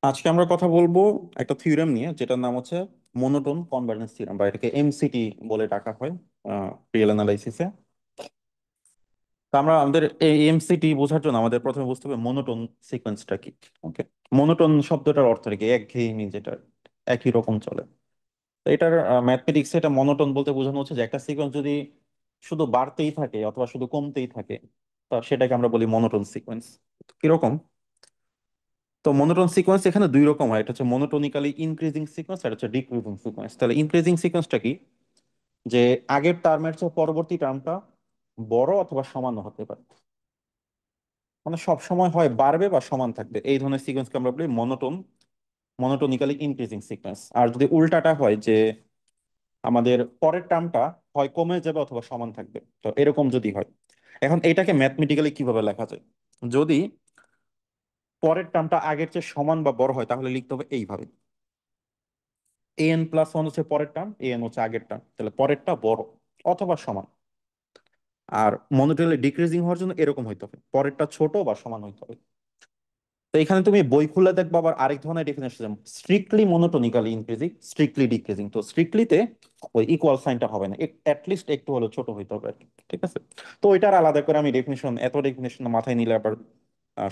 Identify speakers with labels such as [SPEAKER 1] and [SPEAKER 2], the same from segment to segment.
[SPEAKER 1] আজকে আমরা কথা বলবো একটা থিওরেম নিয়ে যেটার নাম হচ্ছে মোনোটোন কনভার্জেন্স থিওরেম বা এটাকে এমসিটি বলে ডাকা হয় রিয়েল অ্যানালাইসিসে। তো আমরা আমাদের এই এমসিটি বোঝার জন্য আমাদের প্রথমে বুঝতে হবে মোনোটোন সিকোয়েন্সটা কি। ওকে, মোনোটোন শব্দটার অর্থ কি? একঘেয়েমি, যেটা একই রকম চলে। তো এটার ম্যাথমেটিক্সে এটা মনোটোন বলতে বোঝানো হচ্ছে যে একটা সিকোয়েন্স যদি শুধু বাড়তেই থাকে অথবা শুধু কমতেই থাকে, তা সেটাকে আমরা বলি মনোটোন সিকোয়েন্স। কিরকম? তো মনোটোন সিকোয়েন্স এখানে দুই রকম হয়, এটা হচ্ছে মনোটোনিক্যালি ইনক্রিজিং সিকোয়েন্স আর হচ্ছে ডিক্রিজিং সিকোয়েন্স। তাহলে ইনক্রিজিং সিকোয়েন্সটা কি? যে আগের টার্মের চেয়ে পরবর্তী টার্মটা বড় অথবা সমান হতে পারে, মানে সব সময় হয় বাড়বে বা সমান থাকবে, এই ধরনের সিকোয়েন্সকে আমরা বলি মনোটোনিক্যালি ইনক্রিজিং সিকোয়েন্স। আর যদি উল্টাটা হয় যে আমাদের পরের টার্মটা হয় কমে যাবে অথবা সমান থাকবে, তো এরকম যদি হয়, এখন এটাকে ম্যাথমেটিক্যালি কিভাবে লেখা যায়? যদি পরের টার্মটা আগের চেয়ে সমান বা বড় হয় তাহলে লিখতে হবে এইভাবে: এন প্লাস ওয়ান হচ্ছে পরের টার্ম, এন হচ্ছে আগের টার্ম, তাহলে পরেরটা বড় অথবা সমান। আর মনোটোনিক্যালি ডিক্রিজিং হওয়ার জন্য এরকম হইতে হবে, পরেরটা ছোট বা সমান হইতে হবে। তো এখানে তুমি বই খুলে দেখবা আবার আরেক ধরনের definition, strictly monotonically increasing, strictly decreasing. তো স্ট্রিক্টলিতে ওই ইকুয়াল সাইনটা হবে না, অ্যাটলিস্ট একটু হলো ছোট হইতে হবে আর কি। ঠিক আছে? তো ওইটার আলাদা করে আমি ডেফিনেশন, এত ডেফিনেশন মাথায় নিলে আবার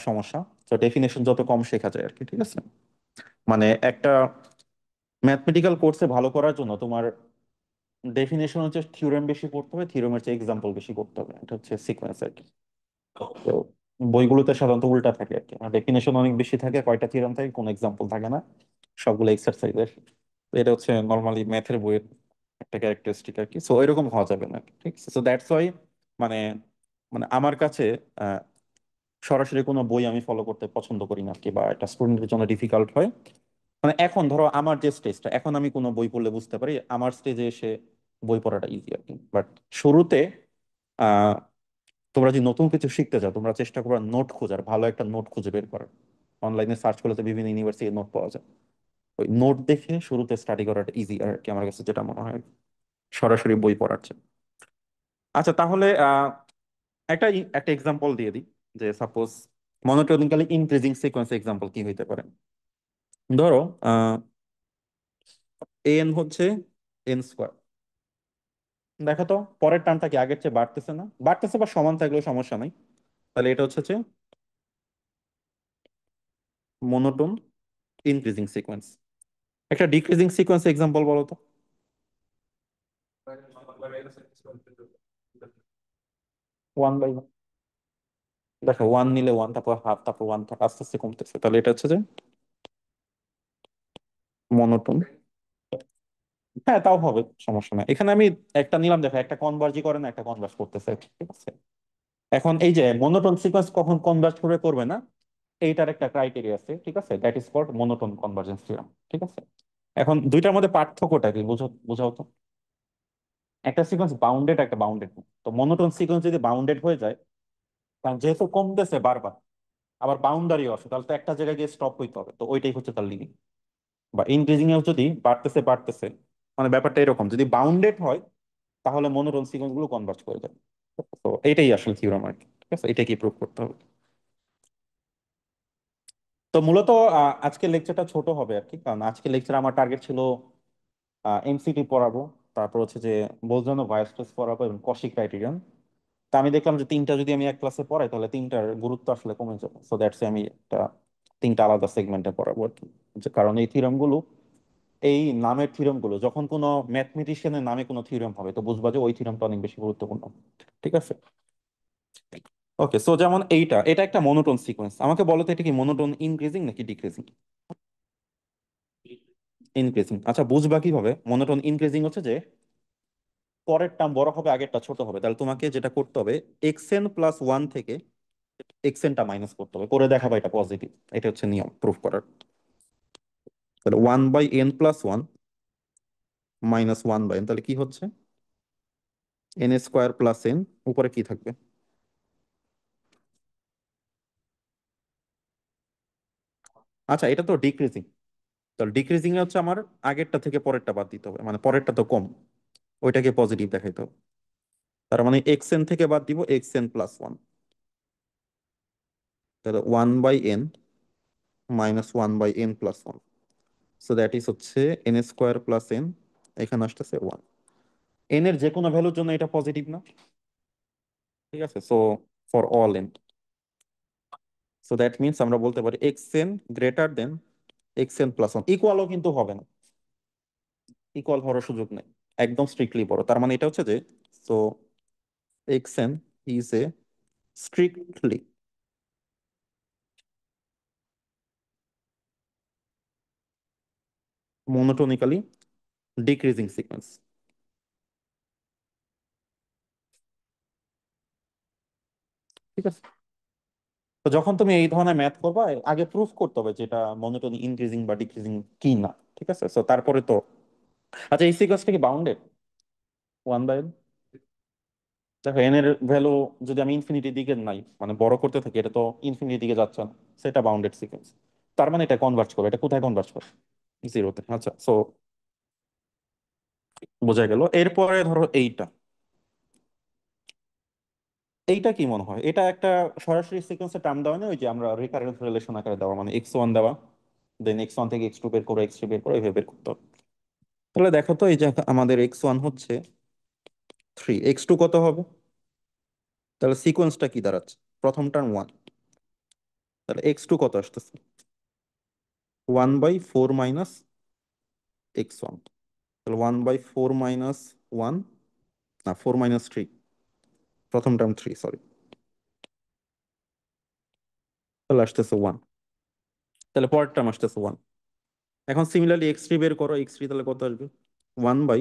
[SPEAKER 1] সমস্যা। তো ডেফিনেশন যত কম শেখা যায় আর কি। ঠিক আছে? মানে একটা ম্যাথমেটিক্যাল কোর্সে ভালো করার জন্য তোমার ডেফিনেশন হচ্ছে থিওরেম বেশি পড়তে হবে, থিওরেমের চেয়ে এক্সাম্পল বেশি করতে হবে, এটা হচ্ছে সিকোয়েন্স আর কি। তো বইগুলোতে সাধারণত উল্টা থাকে আর কি, ডেফিনেশন অনেক বেশি থাকে, কয়টা থিওরেম থাকে, কোনো এক্সাম্পল থাকে না, সবগুলো এক্সারসাইজের। এটা হচ্ছে নর্মালি ম্যাথের বইয়ের একটা ক্যারেক্টারিস্টিক আর কি। সো এরকম হওয়া যাবে না। ঠিক আছে? সো দ্যাটস ওয়াই মানে মানে আমার কাছে আহ, সরাসরি কোনো বই আমি ফলো করতে পছন্দ করি না আর কি, বা এটা স্টুডেন্টের জন্য ডিফিকাল্ট হয়। মানে এখন ধরো আমার যে স্টেজটা, এখন আমি কোনো বই পড়লে বুঝতে পারি, আমার স্টেজে এসে বই পড়াটা ইজি আর কি। বাট শুরুতে আহ তোমরা যদি নতুন কিছু শিখতে চাও, তোমরা চেষ্টা করবে নোট খোঁজার, ভালো একটা নোট খুঁজে বের করার। অনলাইনে সার্চ করলে তো বিভিন্ন ইউনিভার্সিটির নোট পাওয়া যায়, ওই নোট দেখে শুরুতে স্টাডি করাটা ইজি আর কি, আমার কাছে যেটা মনে হয় সরাসরি বই পড়ার চেয়ে। আচ্ছা, তাহলে একটা একটা এক্সাম্পল দিয়ে দিই, যে সাপোজ মনোটোনিক্যালি ইনক্রিজিং সিকোয়েন্স এক্সাম্পল কি হইতে পারে। ধরো এন হচ্ছে এন স্কোয়ার। দেখো তো পরের টার্মটা কি আগের চেয়ে বাড়তেছে না? বাড়তেছে বা সমান থাকলেও সমস্যা নাই। তাহলে এটা হচ্ছে যে মনোটোন ইনক্রিজিং সিকোয়েন্স। একটা ডিক্রিজিং সিকোয়েন্স এক্সাম্পল বলো তো। One by one. দেখো ওয়ান নিলে ওয়ান, তারপর হাফ, তারপর ওয়ান, আস্তে আস্তে কমতেছে, তাহলে এটা হচ্ছে যে মনোটোন। হ্যাঁ, তাও হবে, সমস্যা নাই। এখানে আমি একটা নিলাম, দেখো একটা কনভার্জই করে না, একটা কনভার্জ করতেছে। ঠিক আছে? এখন এই যে মনোটোন সিকোয়েন্স কখন কনভার্জ করবে করবে না, এইটার একটা ক্রাইটেরিয়া আছে। ঠিক আছে? That is called monotone convergence theorem. ঠিক আছে? এখন দুইটার মধ্যে পার্থক্যটা কি বুঝো, বুঝাও তো। একটা সিকোয়েন্স বাউন্ডেড, একটা বাউন্ডেড না। তো মনোটোন সিকোয়েন্স যদি বাউন্ডেড হয়ে যায়, কারণ যেহেতু কমতেছে বারবার, আবার বাউন্ডারিও আছে, তাহলে তো একটা জায়গায় গিয়ে স্টপ হইতে হবে, তো ওইটাই হচ্ছে তার লিমিট। বা ইনক্রিজিং এও যদি বাড়তেছে বাড়তেছে, মানে ব্যাপারটা এরকম, যদি বাউন্ডেড হয় তাহলে মনোটোন সিকোয়েন্স গুলো কনভার্জ করে যাবে। তো এইটাই আসলে থিওরাম আর কি। ঠিক আছে? এটাকে প্রুভ করতে হবে। তো মূলত আজকের লেকচারটা ছোট হবে আর কি, কারণ আজকের লেকচার আমার টার্গেট ছিল এমসিটি পড়াবো, তারপর হচ্ছে যে বোলজানো ভায়াস্ট্রেস পড়াবো এবং কশি ক্রাইটেরিয়ন। তা আমি দেখলাম যে তিনটা যদি আমি এক ক্লাসে পড়াই তাহলে তিনটার গুরুত্ব আসলে কমে যাবে। সো দ্যাটস আমি একটা তিনটা আলাদা সেগমেন্টে পড়াবো আর কি। কারণ এই থিওরাম গুলো, এই নামের থিওরাম গুলো, যখন কোনো ম্যাথমেটিশিয়ানের নামে কোনো থিওরাম হবে তো বুঝবা যে ওই থিওরামটা অনেক বেশি গুরুত্বপূর্ণ। ঠিক আছে? ওকে, সো যেমন এটা একটা মনোটোন সিকোয়েন্স, আমাকে বলো তো এটা কি মনোটোন ইনক্রিজিং নাকি ডিক্রিজিং? ইনক্রিজিং। আচ্ছা, বুঝবা কিভাবে মনোটোন ইনক্রিজিং হচ্ছে যে পরের টার্ম বড় হবে আগেরটা ছোট হবে, তাহলে তোমাকে যেটা করতে হবে এক্স এন প্লাস ওয়ান থেকে এক্স এনটা মাইনাস করতে হবে, করে দেখাবা এটা পজিটিভ। এটা হচ্ছে নিয়ম প্রুফ করার। তাহলে one by N plus one minus one by N, তাহলে কি হচ্ছে? এন স্কোয়ার প্লাস এন, উপরে কি থাকবে? আচ্ছা, এটা তো ডিক্রিজিং। তাহলে ডিক্রিজিং এ হচ্ছে আমার আগেরটা থেকে পরেরটা বাদ দিতে হবে, মানে পরেরটা তো কম, ওইটাকে পজিটিভ দেখাইতে হবে। তার মানে এক্স এন থেকে বাদ দিব এক্স এন প্লাস ওয়ান, তাহলে one by N minus one by N plus one. So that is হচ্ছে এন স্কোয়ার প্লাস এন, এখানে আসতেছে ওয়ান। এন এর যে কোনো ভ্যালুর জন্য এটা পজিটিভ না? ঠিক আছে, so for all N, so that means আমরা বলতে পারি X N greater than X N plus one. ইকুয়ালও কিন্তু হবে না, ইকুয়াল হওয়ার সুযোগ নেই, একদম স্ট্রিক্টলি বড়। তার মানে এটা হচ্ছে যে, so x N is a strictly monotonically decreasing sequence। ঠিক আছে, তো যখন তুমি এই ধরনের ম্যাথ করবা, আগে প্রুফ করতে হবে যেটা মনোটোনি ইনক্রিজিং বা ডিক্রিজিং কি না। ঠিক আছে, তো তারপরে তো, আচ্ছা এই সিকোয়েন্সটা কি বাউন্ডেড ওয়ান বাই? দেখো এন এর ভ্যালু যদি আমি ইনফিনিটির দিকে নাই মানে বড় করতে থাকি, এটা তো ইনফিনিটির দিকে যাচ্ছে না, সেটা বাউন্ডেড সিকোয়েন্স। তার মানে এটা কনভার্জ করবে, এটা কোথায় কনভার্জ করবে? জিরোতে। আচ্ছা, সো বোঝা গেল। এরপরে ধরো এইটা, এইটা কি মনে হয়? এটা একটা সরাসরি সিকোয়েন্সের টার্ম দেওয়া নেই, ওই যে আমরা রিকারেন্স রিলেশন আকারে দেওয়া, মানে এক্স ওয়ান দেওয়া, দেন এক্স ওয়ান থেকে এক্স টু বের করে, এক্স থ্রি বের করে, এইভাবে বের করতে হবে। তাহলে দেখো তো, এই যে আমাদের এক্স ওয়ান হচ্ছে থ্রি, এক্স টু কত হবে? তাহলে সিকোয়েন্সটা কি দাঁড়াচ্ছে? প্রথম টার্ম ওয়ান, তাহলে এক্স টু কত আসতেছে? One by four minus X one. তাহলে one by four minus one, না ফোর মাইনাস থ্রি, প্রথম টার্ম থ্রি, সরি, তাহলে আসতেছে ওয়ান। তাহলে পরের টার্ম আসতেছে ওয়ান। এখন সিমিলারলি এক্স থ্রি বের করো, এক্স থ্রি তাহলে কত আসবে? One by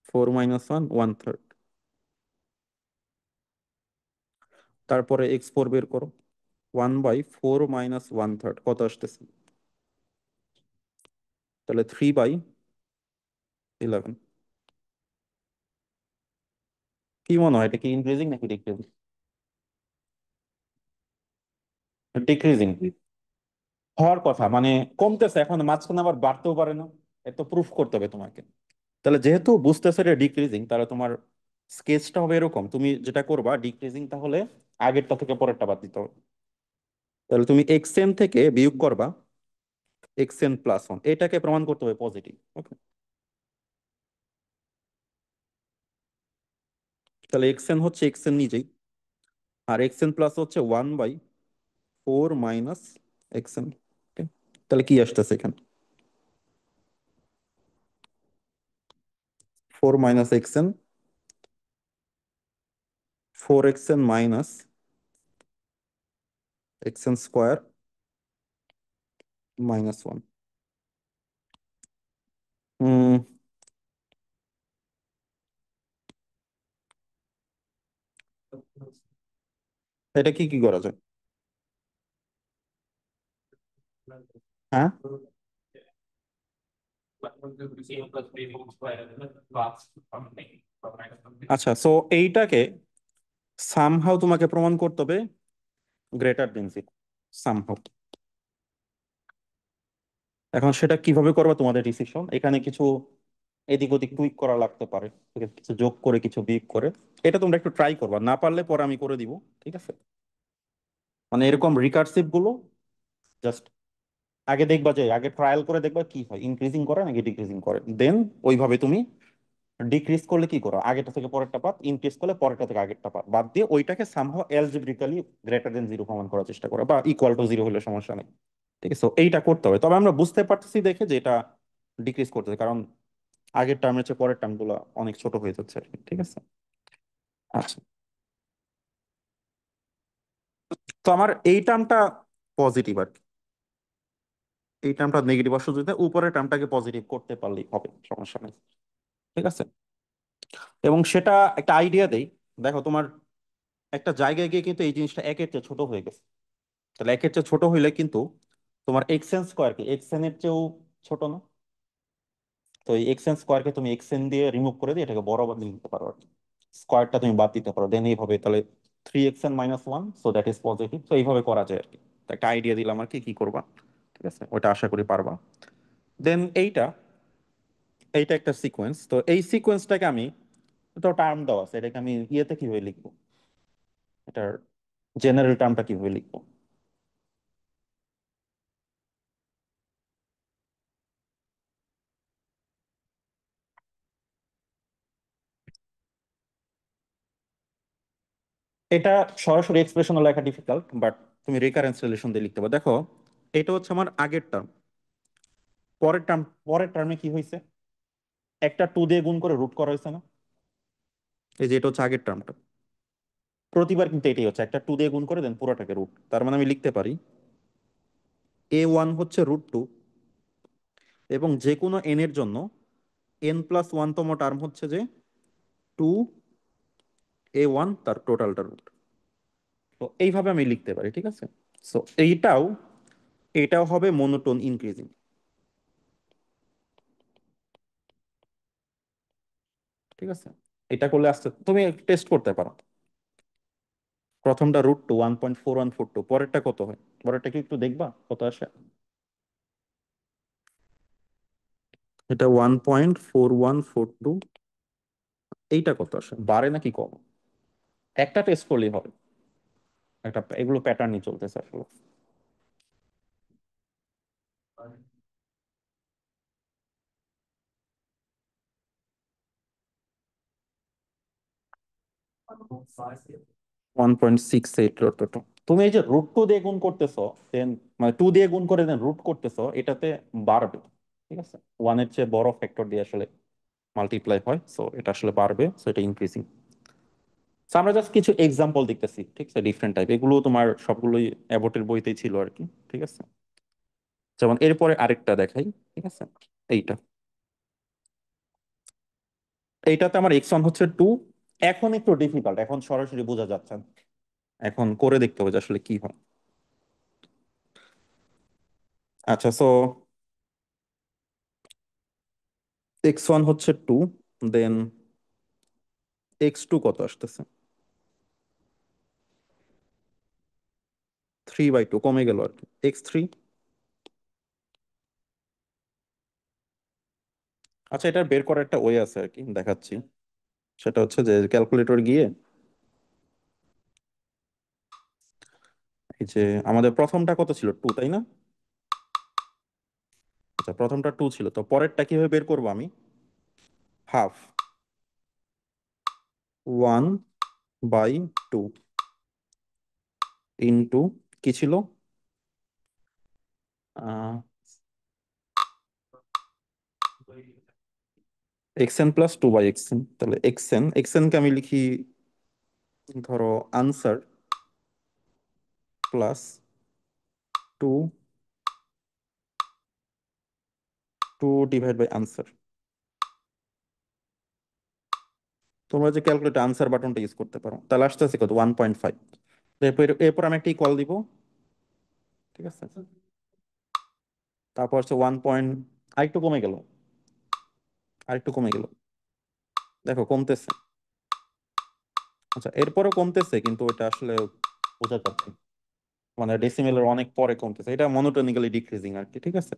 [SPEAKER 1] four minus one, one third. তারপরে এক্স ফোর বের করো, one by four minus one third, কত আসতেছে? তাহলে থ্রি বাই ইলেভেন। কি মনে হয়, এটা কি ইনক্রিজিং নাকি ডিক্রিজিং? ডিক্রিজিং হওয়ার কথা, মানে কমতেছে, এখন মাঝখানে আবার বাড়তেও পারে না, এত প্রুফ করতে হবে তোমাকে। তাহলে যেহেতু বুঝতেছে এটা ডিক্রিজিং, তাহলে তোমার স্কেচটা হবে এরকম, তুমি যেটা করবা ডিক্রিজিং, তাহলে আগেরটা থেকে পরেরটা বাদ দিতে হবে। তাহলে তুমি এক্স এন থেকে বিয়োগ করবা এক্স এন প্লাস ওয়ান, এটাকে প্রমাণ করতে হবে পজিটিভ। ওকে, তাহলে এক্স এন হচ্ছে এক্স এন নিজেই, আর এক্স এন প্লাস হচ্ছে one by four minus X N. তাহলে কি আসতেছে এখানে? Four minus X N, four X N minus X N square minus one. হম, এটা কি কি করা যায়? হ্যাঁ, আচ্ছা, সো এইটাকে সামহাউ তোমাকে প্রমাণ করতে হবে গ্রেটার দেন জিরো, সামহাউ। এখন সেটা কিভাবে করবে তোমাদের ডিসিশন, এখানে কিছু এদিক ওদিক টুইক করা লাগতে পারে, ঠিক আছে? কিছু যোগ করে কিছু বিয়োগ করে, এটা তোমরা একটু ট্রাই করবা, না পারলে পরে আমি করে দিব। ঠিক আছে, মানে এরকম রিকার্সিভ গুলো জাস্ট আগে দেখবা, যে আগে ট্রায়াল করে দেখবা কি হয়, ইনক্রিজিং করে নাকি ডিক্রিজিং করে, দেন ওইভাবে তুমি ডিক্রিজ করলে কি করো, আগেরটা থেকে পরেরটা পাত, ইনক্রিজ করলে পরেরটা থেকে আগেরটা পাত, বাদ দিয়ে ওইটাকে সামহাও অ্যালজেব্রিক্যালি গ্রেটার দেন জিরো প্রমাণ করার চেষ্টা করো, বা ইকুয়াল টু জিরো হলে সমস্যা নেই। ঠিক আছে, তো এইটা করতে হবে। তবে আমরা বুঝতে পারতেছি দেখে যে এটা ডিক্রিজ করতেছে, কারণ আগের টার্মের চেয়ে পরের টার্ম গুলো অনেক ছোট হয়ে যাচ্ছে আর কি। ঠিক আছে, আচ্ছা, তো আমার এই টার্মটা পজিটিভ আর কি, এই টার্মটা নেগেটিভ আসলে, যদি উপরের টার্মটাকে পজিটিভ করতে পারলেই হবে, সমস্যা নেই। ঠিক আছে, এবং সেটা একটা আইডিয়া দেই। দেখো তোমার একটা জায়গায় গিয়ে কিন্তু এই জিনিসটা একের চেয়ে ছোট হয়ে গেছে। তাহলে একের চেয়ে ছোট হইলে কিন্তু তোমার এক্স এন স্কোয়ার কি এক্স এন এর চেয়েও ছোট না? তো এই এক্স এন স্কোয়ারকে তুমি এক্স এন দিয়ে রিমুভ করে দিয়ে এটাকে বড় বানিয়ে দিতে পারো আর কি। স্কোয়ারটা তুমি বাদ দিতে পারো, দেন এইভাবে তাহলে three x N minus one, so that is positive. তো এইভাবে করা যায় আর কি। তো একটা আইডিয়া দিলাম আর কি, কি করবা। ঠিক আছে, ওইটা আশা করি পারবা। দেন এইটা, এইটা একটা সিকোয়েন্স, তো এই সিকোয়েন্সটাকে আমি, তো টার্ম দেওয়া আছে, এটাকে আমি ইয়েতে কিভাবে লিখবো, এটার জেনারেল টার্মটা কিভাবে লিখবো? এটা সরাসরি এক্সপ্রেশনে লেখা ডিফিকাল্ট, বাট তুমি রিকারেন্স রিলেশন দিয়ে লিখতে পারো। দেখো, এটা হচ্ছে আমার আগের টার্ম। পরের টার্মে কি হয়েছে? একটা টু দিয়ে গুণ করে রুট করা হয়েছে না? এই যে এটা হচ্ছে আগের টার্মটা। প্রতিবার কিন্তু এটাই হচ্ছে, একটা টু দিয়ে গুণ করে দেন পুরোটাকে রুট। তার মানে আমি লিখতে পারি A1 হচ্ছে √2, এবং যে কোনো n এর জন্য n+1 তম টার্ম হচ্ছে যে 2A1 তার টোটালটা রুট। তো এইভাবে আমি লিখতে পারি, ঠিক আছে? সো এটাও হবে মনোটোন ইনক্রিজিং, ঠিক আছে? এটা করলে আসতে তুমি টেস্ট করতে পারো। প্রথমটা √2, 1.4142, পরেরটা কত হয়? পরেরটা কি একটু দেখবা কত আসে? এটা 1.4142। এইটা কত আসে, বাড়ে নাকি কম? একটা টেস্ট করলেই হবে। একটা এগুলো প্যাটার্নই চলতেছে আসলে। 1.68 তো তুমি এই যে √2 দিয়ে গুণ করতেছো, দেন মানে 2 দিয়ে গুণ করে দেন রুট করতেছো, এটাতে বাড়বে, ঠিক আছে? ওয়ানের চেয়ে বড় ফ্যাক্টর দিয়ে আসলে মাল্টিপ্লাই হয়, সো এটা আসলে বাড়বে, সো এটা ইনক্রিজিং। আমরা জাস্ট কিছু এক্সাম্পল দেখতেছি, ঠিক আছে, ডিফারেন্ট টাইপ। এগুলো তোমার সবগুলোই অ্যাবটের বইতেই ছিল আর কি, ঠিক আছে? যেমন এরপরে আরেকটা দেখাই, ঠিক আছে? এইটা, এইটাতে আমার x1 হচ্ছে 2। এখন একটু ডিফিকাল্ট, এখন সরাসরি বোঝা যাচ্ছে না। এখন করে দেখতে হবে যে আসলে কি হয়। আচ্ছা, সো x1 হচ্ছে 2, দেন x2 কত আসতেছে? 3/2 কমে গেল আর কি। x3, আচ্ছা, এটা বের করার একটা ওয়ে আছে আর কি, দেখাচ্ছি। সেটা হচ্ছে যে ক্যালকুলেটর গিয়ে এই যে আমাদের প্রথমটা কত ছিল, 2, তাই না? আচ্ছা, প্রথমটা 2 ছিল, তো পরেরটা কিভাবে বের করবো আমি? হাফ 1/2 ইন্টু কি ছিল, xn+2/xn। তাহলে xn কে আমি লিখি, ধরো আনসার প্লাস 2, 2/আনসার। তোমরা যে ক্যালকুলেটর আনসার বাটনটা ইউজ করতে পারো, তাহলে আসতেছে কত, 1.5। এরপর আমি একটা ইকুয়াল দিব, ঠিক আছে? তারপর হচ্ছে 1 আরেকটু কমে গেল, আরেকটু কমে গেল, দেখো কমতেছে। আচ্ছা, এরপরও কমতেছে, কিন্তু ওটা আসলে বোঝা যাচ্ছে না। মানে ডেসিমেলের অনেক পরে কমতেছে, এটা মনোটোনিক্যালি ডিক্রিজিং আর কি, ঠিক আছে?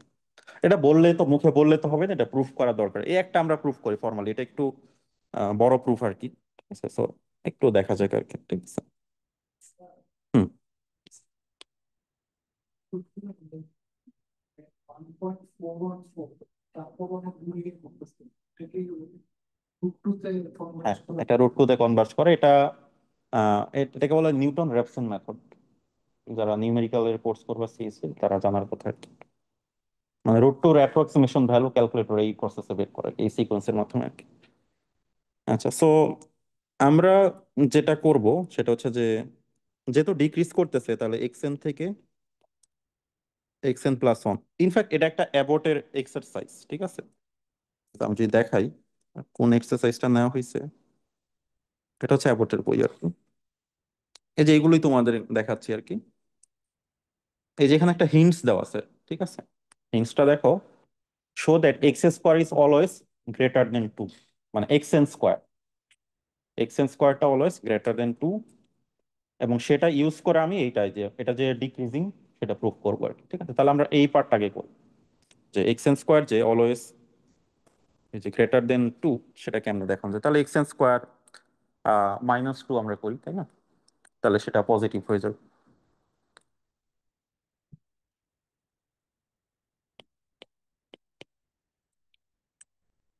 [SPEAKER 1] এটা বললে তো, মুখে বললে তো হবে না, এটা প্রুফ করা দরকার। এই একটা আমরা প্রুফ করি ফর্মালি, এটা একটু বড় প্রুফ আর কি, ঠিক আছে? সো একটু দেখা যাক আর কি, ঠিক আছে? হুম। হ্যাঁ, এটা √2 তে কনভার্ট করে। এটা এটাকে বলে নিউটন র্যাপসন মেথড। যারা নিউমেরিক্যাল এর কোর্স করবে সিএসসি, তারা জানার কথা আর কি। মানে √2 এর অ্যাপ্রক্সিমেশন ভ্যালু ক্যালকুলেটর এই প্রসেসে বের করে, এই সিকোয়েন্সের মাধ্যমে আর কি। আচ্ছা, সো আমরা যেটা করব সেটা হচ্ছে যে, যেহেতু ডিক্রিজ করতেছে, তাহলে xn থেকে xn+1। ইনফ্যাক্ট এটা একটা অ্যাবটের এক্সারসাইজ, ঠিক আছে? তো আমি যদি দেখাই কোন এক্সারসাইজটা নেওয়া হয়েছে, এটা হচ্ছে অ্যাবটের বই আর কি। এই যে এইগুলোই তোমাদের দেখাচ্ছি আর কি। এই যে এখানে একটা হিন্টস দেওয়া আছে, ঠিক আছে? হিন্টসটা দেখো, show that x² is always greater than 2। মানে এক্স এন স্কোয়ারটা অলওয়েজ গ্রেটার দেন 2। এবং সেটা ইউজ করে আমি এইটাই যে এটা যে ডিক্রিজিং, সেটা প্রুভ করবো আর কি, ঠিক আছে? তাহলে আমরা এই পার্টটাকে করি, যে x n² যে অলওয়েজ এই যে গ্রেটার দেন 2, সেটা কেমনে দেখানো যায়? তাহলে x n² -2 আমরা করি, তাই না? তাহলে সেটা পজিটিভ হয়ে যাবে।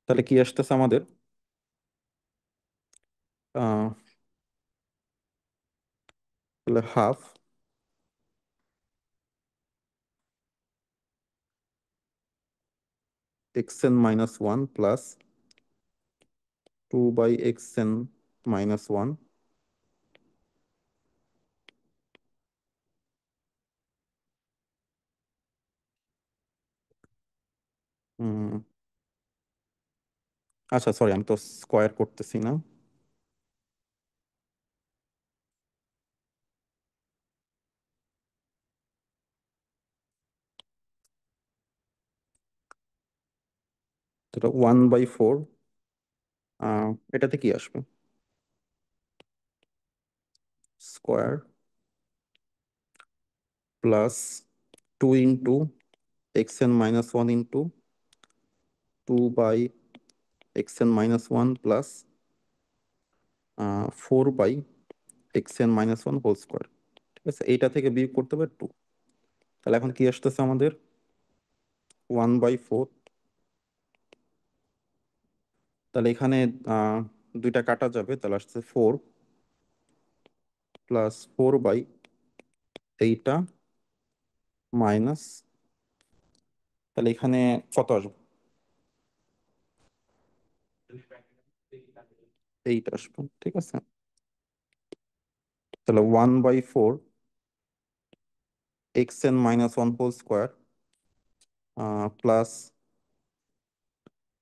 [SPEAKER 1] তাহলে কি আসতেছে আমাদের? তাহলে half x N minus one plus 2/(x(n - 1)। হুম, আচ্ছা সরি, আমি তো স্কোয়ার করতেছি না। তো 1/4, এটাতে কি আসবে? Square plus 2 × (x(n - 1)) into 2/(x(n - 1)) plus 4/(x(n - 1) whole square. ঠিক আছে, এইটা থেকে বিয়োগ করতে হবে 2। তাহলে এখন কি আসতেছে আমাদের? 1/4। তাহলে এখানে আহ দুইটা কাটা যাবে, তাহলে আসছে 4 প্লাস 4/এইটা মাইনাস, তাহলে এখানে কত আসবে? 8 আসবে। ঠিক আছে, তাহলে 1/4 (x(n - 1) হোল স্কোয়ার প্লাস,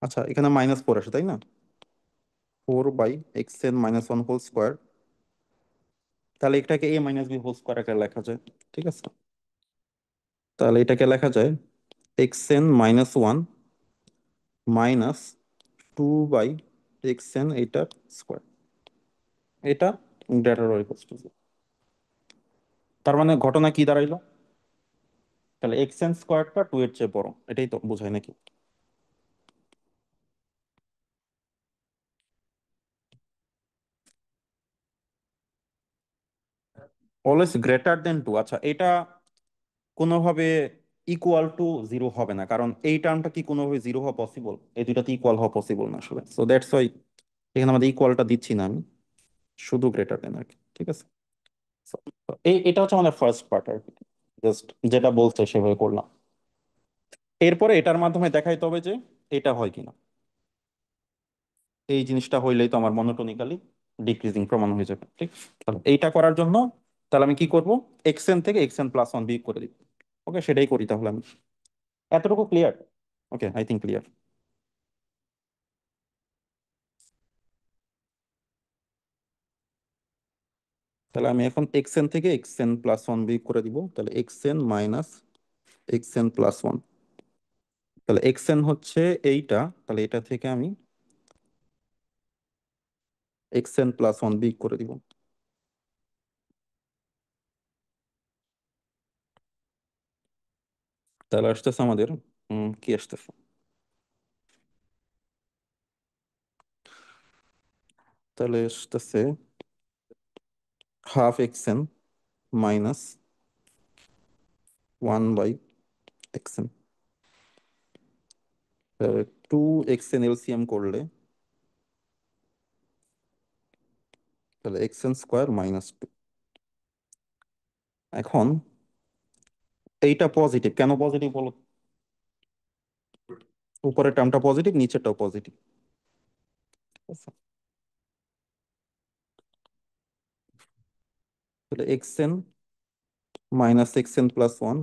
[SPEAKER 1] আচ্ছা এখানে -4 আসে তাই না? 4/(x(n - 1) whole square. তাহলে এটাকে a - b হোল স্কোয়ার আকারে লেখা যায়। ঠিক আছে, তাহলে এটাকে লেখা যায় (x(n - 1) মাইনাস 2/(x(n) এটার স্কোয়ার। এটা গ্রেটার অর ইকুয়ালস টু 0। তার মানে ঘটনা কি দাঁড়াইলো? তাহলে এক্স এন স্কোয়ারটা 2 এর চেয়ে বড়, এটাই তো বোঝায় নাকি? Always greater than 2। আচ্ছা, এটা কোনোভাবে ইকুয়াল টু 0 হবে না, কারণ এই টার্মটা কি কোনোভাবে 0 হওয়া পসিবল? এই দুইটাতে ইকুয়াল হওয়া পসিবল না আসলে। সো দ্যাটস ওয়াই এখানে আমাদের ইকুয়ালটা দিচ্ছি না আমি, শুধু গ্রেটার দেন আর কি। ঠিক আছে, So, এটা হচ্ছে আমাদের ফার্স্ট পার্ট আর কি। জাস্ট যেটা বলছে সেভাবে করলাম। এরপরে এটার মাধ্যমে দেখাইতে হবে যে এটা হয় কিনা। এই জিনিসটা হইলেই তো আমার মনোটোনিক্যালি ডিক্রিজিং প্রমাণ হয়ে যাবে। ঠিক, তাহলে এইটা করার জন্য তাহলে আমি কি করব? এক্সএন থেকে (x(n+1) বিয়োগ করে দিব। ওকে, সেটাই করি তাহলে আমি। এতটুকু clear? Okay, I think clear. তাহলে আমি এখন এক্সএন থেকে (x(n+1) বিয়োগ করে দিব, তাহলে (x(n - x(n+1)) তাহলে এক্সএন হচ্ছে এইটা, তাহলে এটা থেকে আমি (x(n+1) বিয়োগ করে দিব। তাহলে আসতেছে আমাদের কি আসতেছে? তাহলে আসতেছে ½ (x(n - 1/(x(n))। 2(x(n) এলসিএম করলে তাহলে (x(n)² - 2)। এখন এইটা পজিটিভ, কেন পজিটিভ বলো? উপরের টার্মটা পজিটিভ, নিচেরটাও পজিটিভ। তাহলে (x(n - x(n+1)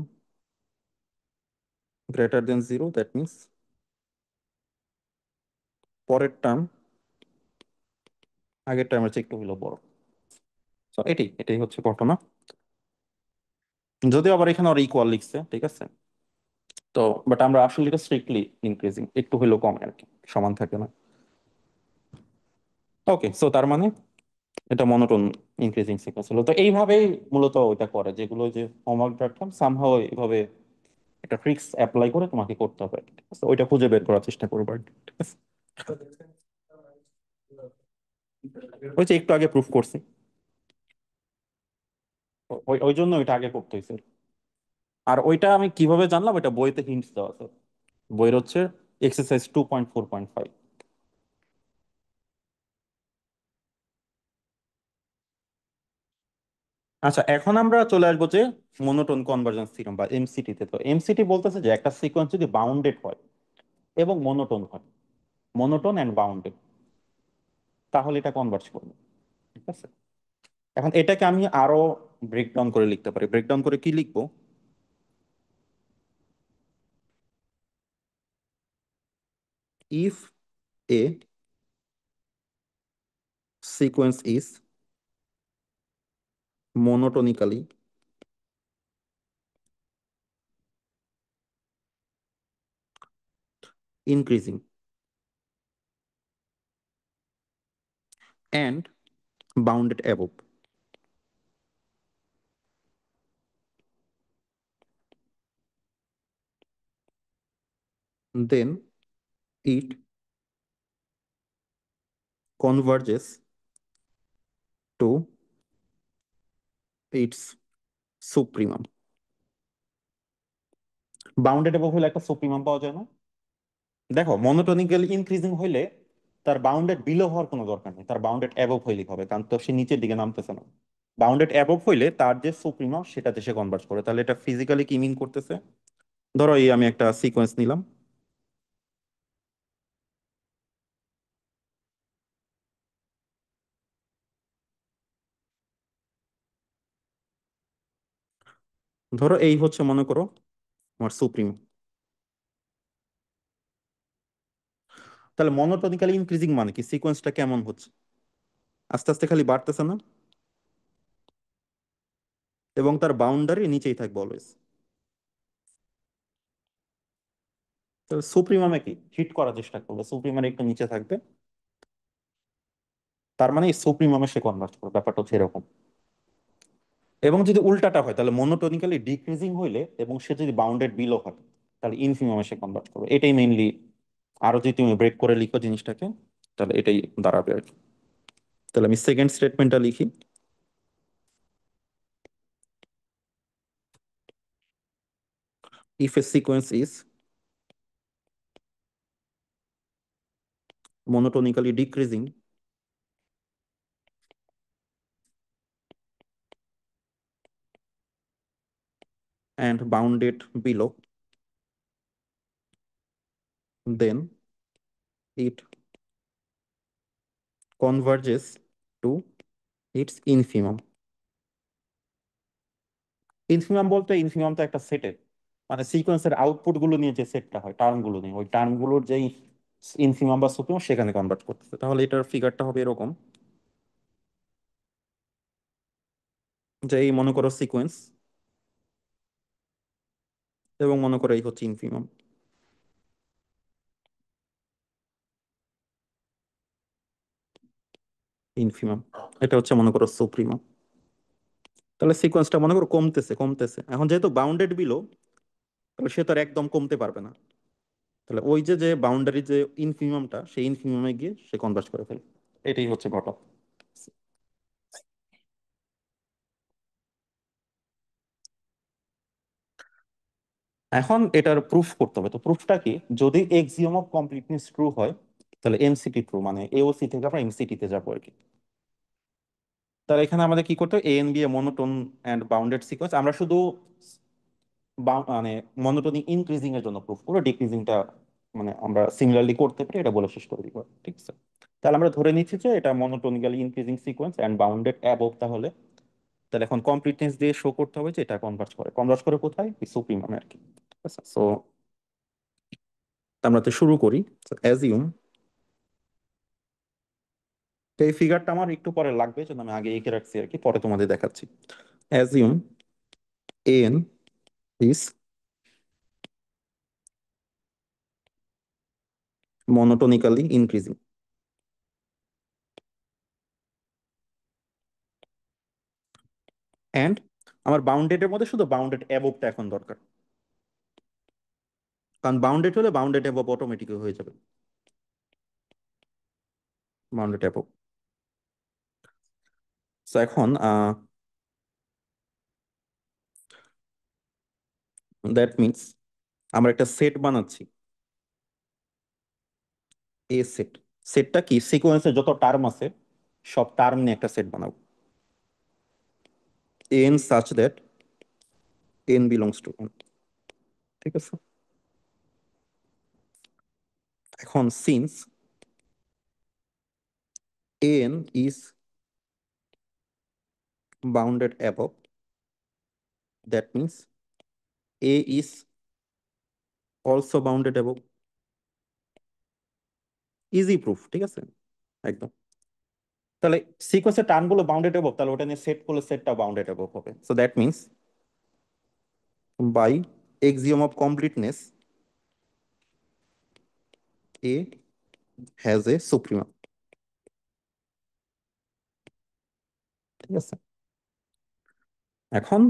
[SPEAKER 1] greater than 0), that means পরের টার্ম আগের টার্মের চেয়ে একটু হলো বড়। তো এটাই এটাই হচ্ছে ঘটনা। যদিও আবার এখানে ওর ইকুয়াল লিখছে, ঠিক আছে, তো বাট আমরা আসলে এটা স্ট্রিক্টলি ইনক্রিজিং, একটু হইলেও কমে আর কি, সমান থাকে না। ওকে, সো তার মানে এটা মনোটোন ইনক্রিজিং সিকোয়েন্স হলো। তো এইভাবেই মূলত ওইটা করে, যেগুলো যে হোমওয়ার্ক রাখলাম সামহাও এইভাবে একটা ট্রিক্স অ্যাপ্লাই করে তোমাকে করতে হবে। ঠিক আছে, ওইটা খুঁজে বের করার চেষ্টা করবো আর কি। ঠিক আছে, ওই যে একটু আগে প্রুফ করছি, ওই ওই জন্য ওইটা আগে করতে হয়েছে। আর ওইটা আমি কিভাবে জানলাম? ওইটা বইতে হিন্টস দেওয়া আছে। বইয়ের হচ্ছে এক্সারসাইজ 2.4.5। আচ্ছা, এখন আমরা চলে আসবো যে মনোটোন কনভার্জেন্স থিওরেম বা এমসিটি তে। তো এমসিটি বলতেছে যে একটা সিকোয়েন্স যদি বাউন্ডেড হয় এবং মনোটোন হয়, মনোটোন এন্ড বাউন্ডেড, তাহলে এটা কনভার্জ করবে। ঠিক আছে, এখন এটাকে আমি আরো ব্রেকডাউন করে লিখতে পারি। ব্রেকডাউন করে কি লিখবো? If A sequence is monotonically increasing and bounded above, then it converges to its supremum. Bounded above হলে একটা সুপ্রিমাম পাওয়া যায় না? দেখো, মনোটোনিক্যালি ইনক্রিজিং হইলে তার বাউন্ডেড বিলো হওয়ার কোনো দরকার নেই, তার বাউন্ডেড অ্যাবভ হইলেই হবে, কারণ তো সে নিচের দিকে নামতেছে না। বাউন্ডেড অ্যাবভ হইলে তার যে সুপ্রিমাম সেটাতে সে কনভার্জ করে। তাহলে এটা ফিজিক্যালি কি মিন করতেছে? ধরো এই আমি একটা সিকোয়েন্স নিলাম। ধরো এই হচ্ছে, মনে করো, আমার সুপ্রিম। তাহলে মনোটোনিক্যালি ইনক্রিজিং মানে কি? সিকোয়েন্সটা কেমন হচ্ছে? আস্তে আস্তে খালি বাড়তেছে না? এবং তার বাউন্ডারি নিচেই থাকবে অলওয়েজ। তাহলে সুপ্রিমামে কি হিট করার চেষ্টা করবে, সুপ্রিমার একটু নিচে থাকবে, তার মানে সুপ্রিমামে সে কনভার্ট করবে। ব্যাপারটা হচ্ছে এরকম। এবং যদি উল্টাটা হয়, তাহলে মনোটোনিক্যালি ডিক্রিজিং হইলে এবং সে যদি বাউন্ডেড বিলো হয়, তাহলে ইনফিমামে সে কনভার্ট করবে। এটাই মেইনলি। আরো যদি তুমি ব্রেক করে লিখো জিনিসটাকে, তাহলে এটাই দাঁড়াবে আর কি। তাহলে আমি সেকেন্ড স্টেটমেন্টটা লিখি। If A sequence is monotonically decreasing and bounded below, then it converges to its infimum. Infimum বলতে, ইনফিমাম তো একটা সেটের, মানে সিকোয়েন্সের আউটপুট গুলো নিয়ে যে সেটটা হয়, টার্ম গুলো নিয়ে, ওই টার্ম গুলোর যেই ইনফিমাম বা সুপ্রিমাম সেখানে কনভার্ট করতেছে। তাহলে এটার ফিগারটা হবে এরকম, যে এই মনে করো সিকোয়েন্স, এবং মনে করো এই হচ্ছে ইনফিমাম। ইনফিমাম, এটা হচ্ছে মনে করো সুপ্রিমাম। তাহলে সিকোয়েন্সটা মনে করো কমতেছে কমতেছে, এখন যেহেতু বাউন্ডেড বিলো, তাহলে সে তো আর একদম কমতে পারবে না। তাহলে ওই যে যে বাউন্ডারি যে ইনফিনিমামটা, সেই ইনফিনিমামে গিয়ে সে কনভার্জ করে ফেলে। এটাই হচ্ছে ঘটনা। এখন এটার প্রুফ করতে হবে। তো প্রুফটা কি? যদি এক্সিওম অফ কমপ্লিটনেস ট্রু হয়, তাহলে এমসিটি ট্রু, মানে এওসি থেকে আমরা এমসিটি তে যাবো আর কি। তাহলে এখানে আমাদের কি করতে হবে? A N be a monotone and bounded sequence, আমরা শুধু মানে মনোটোনিক ইনক্রিজিং এর জন্য প্রুফ করবো, ডিক্রিজিংটা মানে আমরা সিমিলারলি করতে পারি, এটা বলে শেষ করে দিব। ঠিক আছে, তাহলে আমরা ধরে নিচ্ছি যে এটা monotonically increasing sequence and bounded above. তাহলে তাহলে এখন কমপ্লিটনেস দিয়ে শো করতে হবে যে এটা কনভার্জ করে কোথায়? সুপ্রিমামে আর কি। আচ্ছা, সো আমরা তো শুরু করি। অ্যাজিউম, এই ফিগারটা আমার একটু পরে লাগবে, জন্য আমি আগে এঁকে রাখছি আর কি, পরে তোমাদের দেখাচ্ছি। Assume N is monotonically increasing and আমার বাউন্ডেড এর মধ্যে শুধু বাউন্ডেড অ্যাবভটা এখন দরকার, কারণ বাউন্ডেড হলে বাউন্ডেড অ্যাবভ অটোমেটিক হয়ে যাবে। Bounded above. সো এখন দ্যাট মিনস আমরা একটা সেট বানাচ্ছি, এ সেট। সেটটা কি? সিকোয়েন্সে যত টার্ম আছে সব টার্ম নিয়ে একটা সেট বানাবো। n such that n belongs to n, ঠিক আছে? এখন since n is bounded above, that means a is also bounded above, easy proof, ঠিক আছে? একদম। তাহলে সিকোয়েন্সের টার্মগুলো বাউন্ডেড অ্যাবভ, তাহলে ওটা নিয়ে সেট করলে সেটটা বাউন্ডেড অ্যাবভ হবে। So that means by axiom of completeness A has a suprema, ঠিক আছে? এখন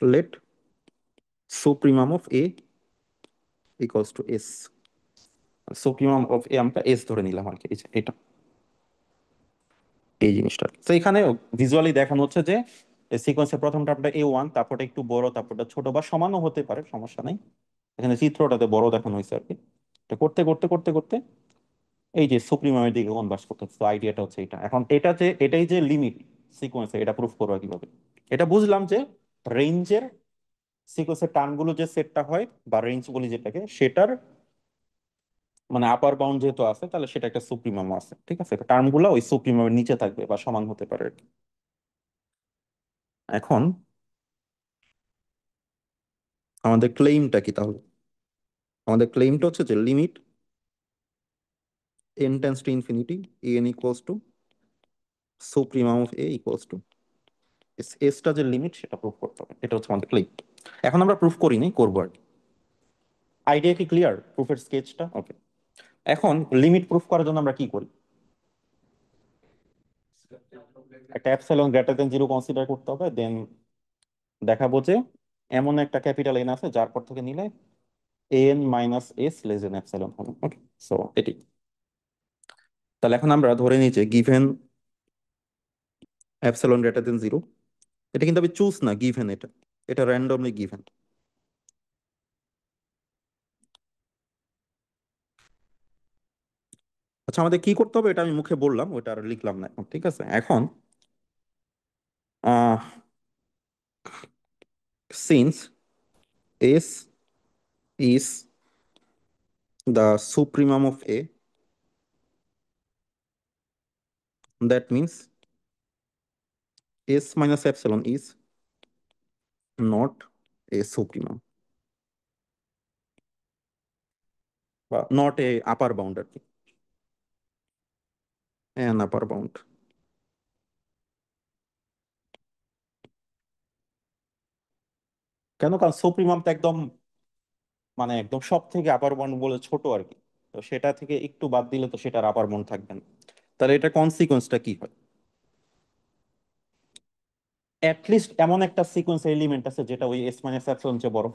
[SPEAKER 1] let supremum of A equals to S. Supremum of A আমরা এস ধরে নিলাম আর কি, এই যে এটা, এই জিনিসটা। তো এখানে ভিজুয়ালি দেখানো হচ্ছে যে সিকোয়েন্সের প্রথম টার্মটা A1, তারপরটা একটু বড়, তারপরটা ছোট বা সমানও হতে পারে, সমস্যা নাই। এখানে চিত্রটাতে বড় দেখানো হয়েছে আর কি। এটা করতে করতে করতে করতে এই যে সুপ্রিমামের দিকে কনভার্স করতেছে। তো আইডিয়াটা হচ্ছে এটা। এখন এটা যে এটাই যে লিমিট সিকোয়েন্সে, এটা প্রুফ করবো কিভাবে? এটা বুঝলাম যে রেঞ্জের সিকোয়েন্সের টার্মগুলো যে সেটটা হয় বা রেঞ্জ বলি যেটাকে, সেটার মানে আপার বাউন্ড যেহেতু আছে, তাহলে সেটা একটা সুপ্রিমাম আছে, ঠিক আছে? টার্মগুলো ওই সুপ্রিমামের নিচে থাকবে বা সমান হতে পারে আর কি। এখন আমাদের ক্লেইমটা কি তাহলে? আমাদের ক্লেইমটা হচ্ছে যে limit n tends to infinity an equals to supremum of a equals to S. এসটা যে লিমিট সেটা প্রুফ করতে হবে, এটা হচ্ছে আমাদের ক্লেইম। এখন আমরা প্রুফ করিনি, করবো আর কি। আইডিয়া কি ক্লিয়ার? প্রুফের স্কেচটা ওকে। এখন লিমিট প্রুফ করার জন্য আমরা কি করি? একটা epsilon greater than zero consider করতে হবে, দেন দেখাবো যে এমন একটা ক্যাপিটাল এন আছে যার পর থেকে নিলে N minus S less than epsilon হবে। ওকে, সো এটি। তাহলে এখন আমরা ধরে নিই যে given epsilon greater than zero, এটা কিন্তু আমি চুজ না, গিভেন, এটা এটা র্যান্ডমলি গিভেন। আচ্ছা, আমাদের কি করতে হবে এটা আমি মুখে বললাম, ওটা আর লিখলাম না এখন, ঠিক আছে? এখন since S is the supremum of A, that means S minus epsilon is not a supremum বা not a upper bound আর কি, an upper bound। কেন? কারণ সুপ্রিমাম তো একদম মানে একদম সব থেকে আপার বাউন্ড বলে ছোট আর কি। তো সেটা থেকে একটু বাদ দিলে তো সেটার আপার বাউন্ড থাকবে না। তাহলে এটা কনসিকোয়েন্সটা কি হয়? অ্যাটলিস্ট এমন একটা সিকোয়েন্স এলিমেন্ট আছে যেটা ওই এস মাইনাস এপসিলন চেয়ে বড়,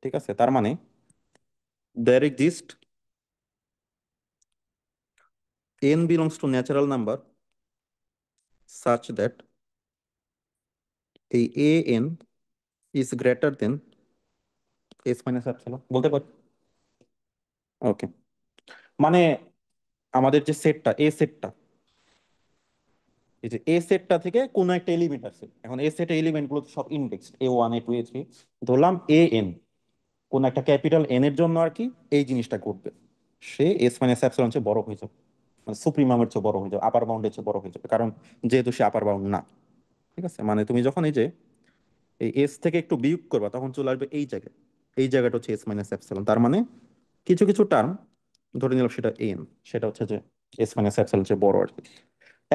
[SPEAKER 1] ঠিক আছে? তার মানে there exist n belongs to natural number such that এই an is greater than s minus epsilon, বলতে পারি। ওকে, মানে আমাদের যে সেটটা এ সেটটা, এই যে এ সেটটা থেকে কোন একটা এলিমেন্ট আছে। এখন এ সেটের এলিমেন্ট গুলো তো সব ইন্ডেক্সড, A1 A2 A3। ধরলাম an, কোন একটা ক্যাপিটাল এন এর জন্য আর কি এই জিনিসটা ঘটবে, সে এস মাইনাস এপসিলন চেয়ে বড় হয়ে যাবে, মানে সুপ্রিমামের চেয়ে বড় হয়ে যাবে, আপার বাউন্ডের চেয়ে বড় হয়ে যাবে, কারণ যেহেতু সে আপার বাউন্ড না, ঠিক আছে? মানে তুমি যখন এই যে এই এস থেকে একটু বিয়োগ করবা তখন চলে আসবে এই জায়গায়, এই জায়গাটা হচ্ছে এস মাইনাস এপসিলন। তার মানে কিছু কিছু টার্ম ধরে নিলাম সেটা এন, সেটা হচ্ছে যে এস মাইনাস এপসিলন চেয়ে বড় আর কি।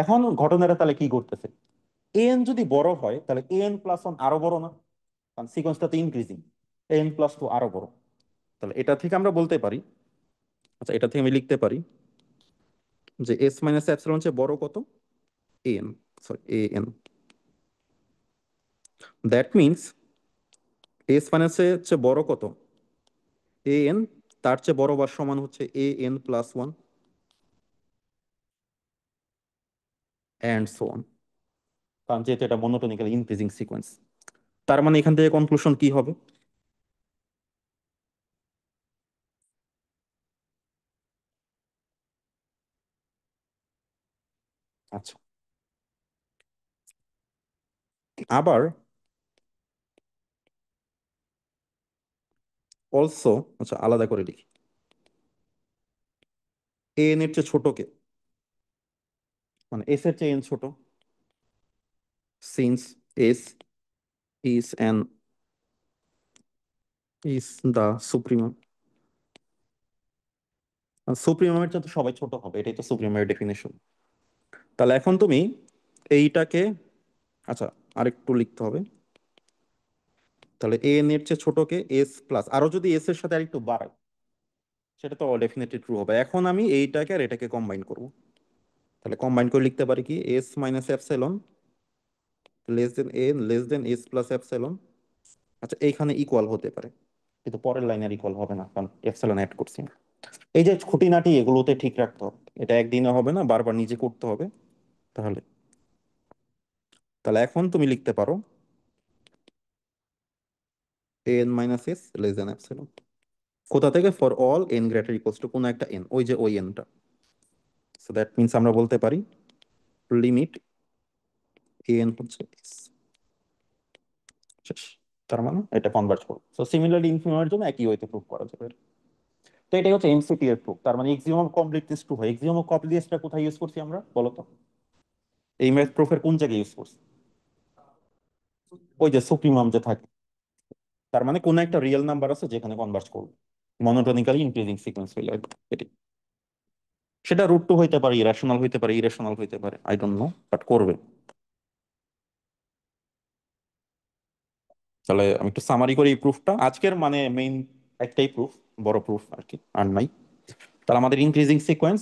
[SPEAKER 1] এখন ঘটনাটা তাহলে কি করতেছে? এন যদি বড় হয় তাহলে এন প্লাস ওয়ান আরো বড় না? কারণ সিকোয়েন্সটা তো ইনক্রিজিং, এন প্লাস টু আরো বড়। তাহলে এটা থেকে আমরা বলতে পারি, আচ্ছা এটা থেকে আমি লিখতে পারি যে এস মাইনাস এপসিলন চেয়ে বড় কত? N, sorry A N. That means S মাইনাসের চেয়ে বড় কত? এ এন, তার চেয়ে বড় বা সমান হচ্ছে A N plus one, and so on. কারণ যেহেতু এটা মনোটোনিক্যালি ইনক্রিজিং সিকোয়েন্স, তার মানে এখান থেকে কনক্লুশন কি হবে? আচ্ছা, আবার অলসো, আচ্ছা আলাদা করে লিখি, এন এর চেয়ে ছোট কে, মানে এস এর চেয়ে এন ছোট, since S is an is the supremum. সুপ্রিমমের চেয়ে তো সবাই ছোট হবে, এটাই তো সুপ্রিমের ডেফিনেশন। তাহলে এখন তুমি এইটাকে, আচ্ছা আরেকটু লিখতে হবে। তাহলে এন এর চেয়ে ছোটকে এস প্লাস, আরো যদি এস এর সাথে আরেকটু বাড়াই সেটা তো ডেফিনেটলি ট্রু হবে। এখন আমি এইটাকে আর এটাকে কম্বাইন করব। তাহলে কম্বাইন করে লিখতে পারি কি, S minus epsilon less than n less than S plus epsilon. আচ্ছা এইখানে ইকুয়াল হতে পারে, কিন্তু পরের লাইনে আর ইকুয়াল হবে না, কারণ এপসাইলন অ্যাড করছি না। এই যে খুঁটিনাটি এগুলোতে ঠিক রাখতে হবে, এটা একদিনে হবে না, বারবার নিজে করতে হবে। তাহলে তাহলে এখন তুমি লিখতে পারো N minus S less than epsilon. কোথা থেকে? For all N greater equals to কোন একটা এন, ওই যে ওই এনটা। সো দ্যাট মিনস আমরা বলতে পারি লিমিট এন হচ্ছে এস, শেষ। তার মানে এটা কনভার্জ করবো। সো সিমিলারলি ইনফিনিটির জন্য একই ওয়েতে প্রুভ করা যাবে। তো এটাই হচ্ছে এমসিটি এর প্রুফ। তার মানে এক্সিওম অফ কমপ্লিটনেস টু হয়। এক্সিওম অফ কমপ্লিটনেসটা কোথায় ইউজ করছি আমরা বলো তো? এই ম্যাথ প্রুফের কোন জায়গায় ইউজ করছি? ওই যে সুপ্রিমাম যে থাকে, তার মানে কোন একটা রিয়েল নাম্বার আছে যেখানে কনভার্জ করবো মনোটোনিক্যালি ইনক্রিজিং সিকোয়েন্স হইলে। এটি, সেটা রুট টু হইতে পারে, ইরেশনাল হইতে পারে, ইরেশনাল হইতে পারে, আই ডোন্ট নো, বাট করবে। তাহলে আমি একটু সামারি করি এই প্রুফটা আজকের, মানে মেইন একটাই প্রুফ, বড় প্রুফ আর কি, আর নাই। তাহলে আমাদের ইনক্রিজিং সিকোয়েন্স,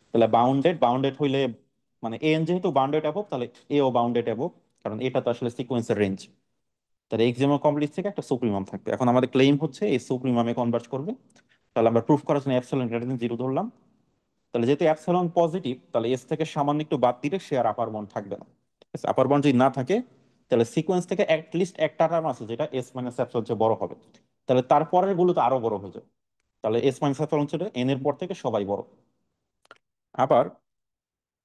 [SPEAKER 1] তাহলে বাউন্ডেড, বাউন্ডেড হইলে মানে এন যেহেতু বাউন্ডেড অ্যাবভ, তাহলে এও বাউন্ডেড অ্যাবভ, কারণ এটা তো আসলে সিকোয়েন্সের রেঞ্জ। তাহলে এক্সিমাম কমপ্লিট থেকে একটা সুপ্রিমাম থাকবে। এখন আমাদের ক্লেম হচ্ছে এই সুপ্রিমামে কনভার্ট করবে। তাহলে আমরা প্রুফ করার জন্য অ্যাপসিলন গ্রেটার দেন জিরো ধরলাম। তাহলে যেহেতু অ্যাপসিলন পজিটিভ, তাহলে এস থেকে সামান্য একটু বাদ দিলে সে আর আপার বন্ড থাকবে না। আপার বন্ড যদি না থাকে, তাহলে সিকোয়েন্স থেকে লিস্ট একটা টার্ম আছে যেটা এস মাইনাস অ্যাপসিলন চেয়ে বড় হবে। তাহলে তারপরের গুলো তো আরো বড় হয়ে যাবে। তাহলে এস মাইনাস অ্যাপসিলন ছিল এন এর পর থেকে সবাই বড়। আবার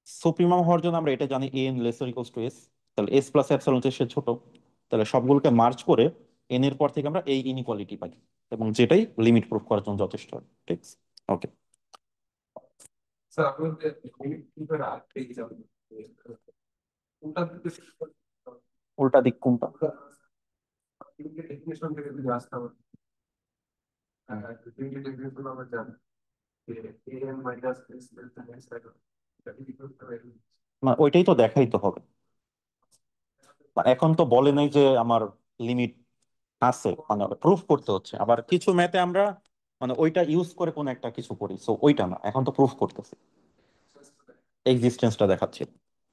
[SPEAKER 1] সুপ্রিমাম হওয়ার জন্য আমরা এটা জানি N lesser equals to S, তাহলে এস প্লাস অ্যাপসিলন সে ছোট। তাহলে সবগুলোকে মার্জ করে এন এর পর থেকে আমরা এই ইনইকুয়ালিটি পাই, এবং যেটাই লিমিট প্রুফ করার জন্য যথেষ্ট হয়। ঠিক, ওকে।
[SPEAKER 2] স্যার আপনাদের লিমিট কি করে পেয়ে যাবেন? কোনটা দিতে
[SPEAKER 1] উল্টা দিক কোনটা?
[SPEAKER 2] ডেফিনেশন থেকে যদি আসতে হবে, লিমিটেড ডেফিনেশন আমরা জানি যে N minus S delta S এটা কি করতে হবে?
[SPEAKER 1] না ওইটাই তো দেখাইতে হবে। মানে এখন তো বলে নাই যে আমার লিমিট আছে, মানে প্রুফ করতে হচ্ছে। আবার কিছু ম্যাথে আমরা মানে ওইটা ইউজ করে কোন একটা কিছু করি, সো ওইটা না, এখন তো প্রুফ করতেছি, এক্সিস্টেন্সটা দেখাচ্ছি।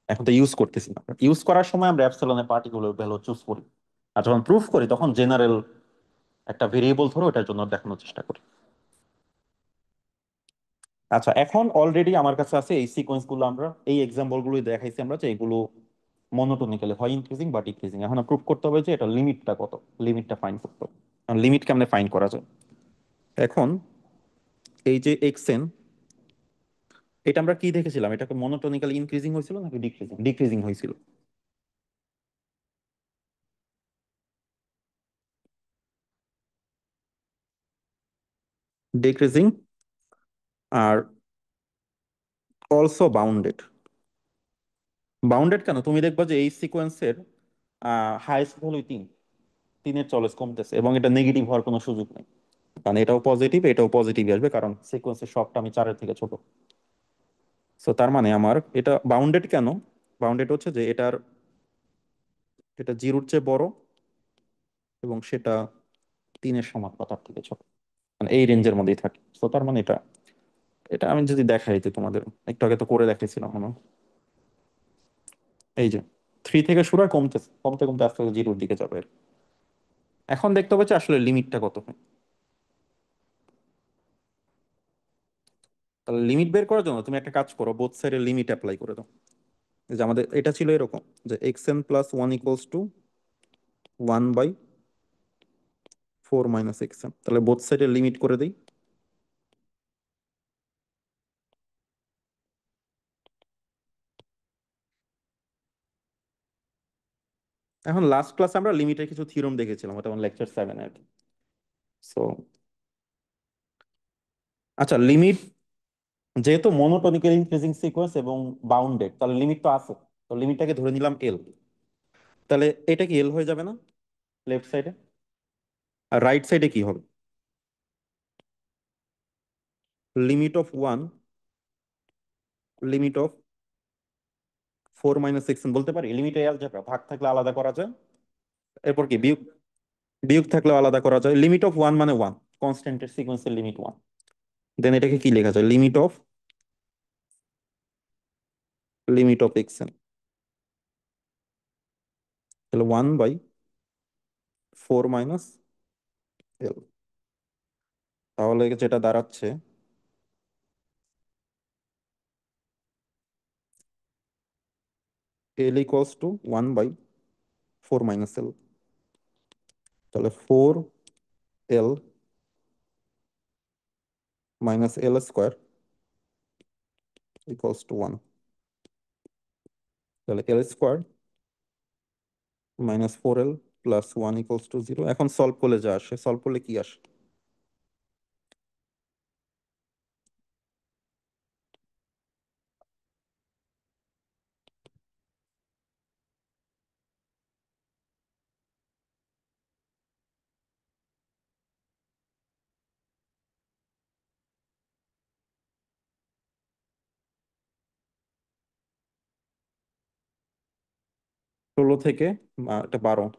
[SPEAKER 1] এখন তো ইউজ করতেছি না, ইউজ করার সময় আমরা অ্যাপসিলনের পার্টিকুলার ভ্যালু চুজ করি, আর যখন প্রুফ করি তখন জেনারেল একটা ভেরিয়েবল ধরে ওটার জন্য দেখানোর চেষ্টা করি। আচ্ছা এখন অলরেডি আমার কাছে আছে এই সিকোয়েন্স গুলো, আমরা এই এক্সাম্পল গুলো দেখাইছি আমরা যে এগুলো মনোটোনিক্যালি হয় ইনক্রিজিং বা ডিক্রিজিং। এখন প্রুফ করতে হবে যে এটা লিমিটটা কত, লিমিটটা ফাইন করতে হবে। লিমিট কেমনে ফাইন করা যায়? এখন এই যে এক্সএন, এটা আমরা কি দেখেছিলাম, এটাকে মনোটোনিক্যালি ইনক্রিজিং হয়েছিল নাকি ডিক্রিজিং? ডিক্রিজিং হয়েছিল। Decreasing, are also bounded. Bounded কেন? তুমি দেখবা যে এই সিকোয়েন্সের হাইয়েস্ট ভ্যালু তিন, তিনের চলেস কমতেছে, এবং এটা নেগেটিভ হওয়ার কোনো সুযোগ নেই, কারণ এটাও পজিটিভ এটাও পজিটিভ আসবে, কারণ সিকোয়েন্সের সবটা আমি চারের থেকে ছোট। সো তার মানে আমার এটা বাউন্ডেড কেন? বাউন্ডেড হচ্ছে যে এটার, এটা জিরোর চেয়ে বড় এবং সেটা তিনের সমান বা তার থেকে ছোট, মানে এই রেঞ্জের মধ্যেই থাকে। তো তার মানে এটা, এটা আমি যদি দেখাই তো তোমাদের, একটু আগে তো করে দেখাইছিলাম মনে হয়। এই যে থ্রি থেকে শুরু হয়, কমতে কমতে কমতে আস্তে আস্তে জিরোর দিকে যাবে। এখন দেখতে পাচ্ছি আসলে লিমিটটা কত হয়। তাহলে লিমিট বের করার জন্য তুমি একটা কাজ করো, বোথ সাইডে লিমিট অ্যাপ্লাই করে দাও। এই যে আমাদের এটা ছিল এরকম যে x N plus one equals to one by four minus X N, তাহলে বোথ সাইডে লিমিট করে দিই। এখন লাস্ট ক্লাসে আমরা লিমিটের কিছু থিওরেম দেখেছিলাম, ওটা লেকচার 7 আর কি। সো আচ্ছা, লিমিট যেহেতু মনোটোনিক্যালি ইনক্রিজিং সিকোয়েন্স এবং বাউন্ডেড, তাহলে লিমিট তো আছে। তো লিমিটটাকে ধরে নিলাম এল। তাহলে এটা কি এল হয়ে যাবে না লেফট সাইডে? আর রাইট সাইডে কি হবে? Limit of one, limit of 4 - 6 বলতে পারি। লিমিটে অ্যালজেব্রা ভাগ থাকলে আলাদা করা যায়। এরপর কি বিয়োগ, বিয়োগ থাকলে আলাদা করা যায়। লিমিট অফ ওয়ান মানে ওয়ান, কনস্ট্যান্টের সিকোয়েন্সের লিমিট ওয়ান। দেন এটাকে কি লেখা যায়? Limit of, limit of x N, তাহলে 1/4 - L। তাহলে যেটা দাঁড়াচ্ছে L ইকুয়ালস টু 1/4 - L। তাহলে 4L - L² ইকুয়ালস টু 1। তাহলে L² -4L plus 1 equals to 0। এখন সলভ করলে যা আসে, সলভ করলে কি আসে? 16 থেকে এটা 12,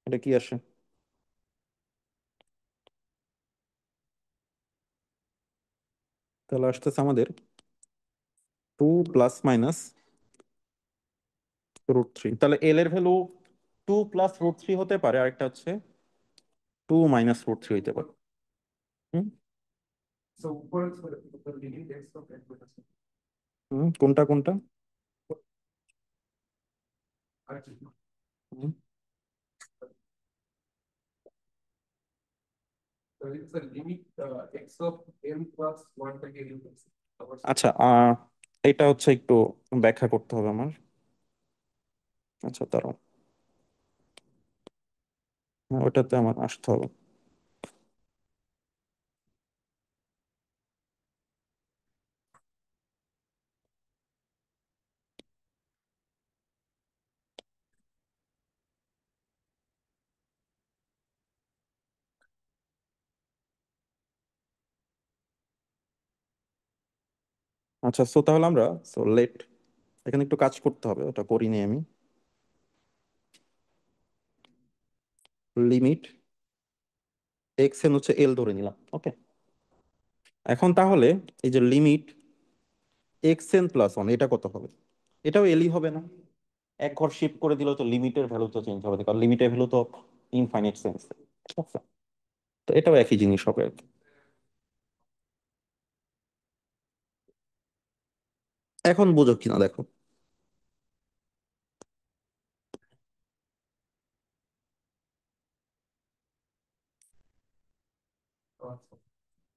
[SPEAKER 1] এটা কি আসে? তাহলে আসতেছে আমাদের 2 ± √3। তাহলে এল এর ভ্যালু 2 + √3 হতে পারে, আরেকটা হচ্ছে 2 - √3 হইতে পারে। হুম,
[SPEAKER 2] So what is the limit x of n minus one?
[SPEAKER 1] কোনটা কোনটা?
[SPEAKER 2] Actually,
[SPEAKER 1] hmm,
[SPEAKER 2] so it's a limit x of n plus 1 থেকে n plus our
[SPEAKER 1] আচ্ছা, এটা হচ্ছে একটু ব্যাখ্যা করতে হবে আমার। আচ্ছা দাঁড়াও, ওটাতে আমার আসতে হবে। আচ্ছা, সো তাহলে আমরা, সো লেট, এখানে একটু কাজ করতে হবে, ওটা করিনি আমি। লিমিট এক্স এন হচ্ছে এল ধরে নিলাম, ওকে। এখন তাহলে এই যে লিমিট x n + 1, এটা কত হবে? এটাও এলই হবে না? এক ঘর শিফট করে দিলে তো লিমিটের ভ্যালু তো চেঞ্জ হবে, কারণ লিমিটের ভ্যালু তো ইনফাইনাইট সেন্স। ঠিক আছে, তো এটাও একই জিনিস হবে আর কি। এখন বুঝো কিনা দেখো।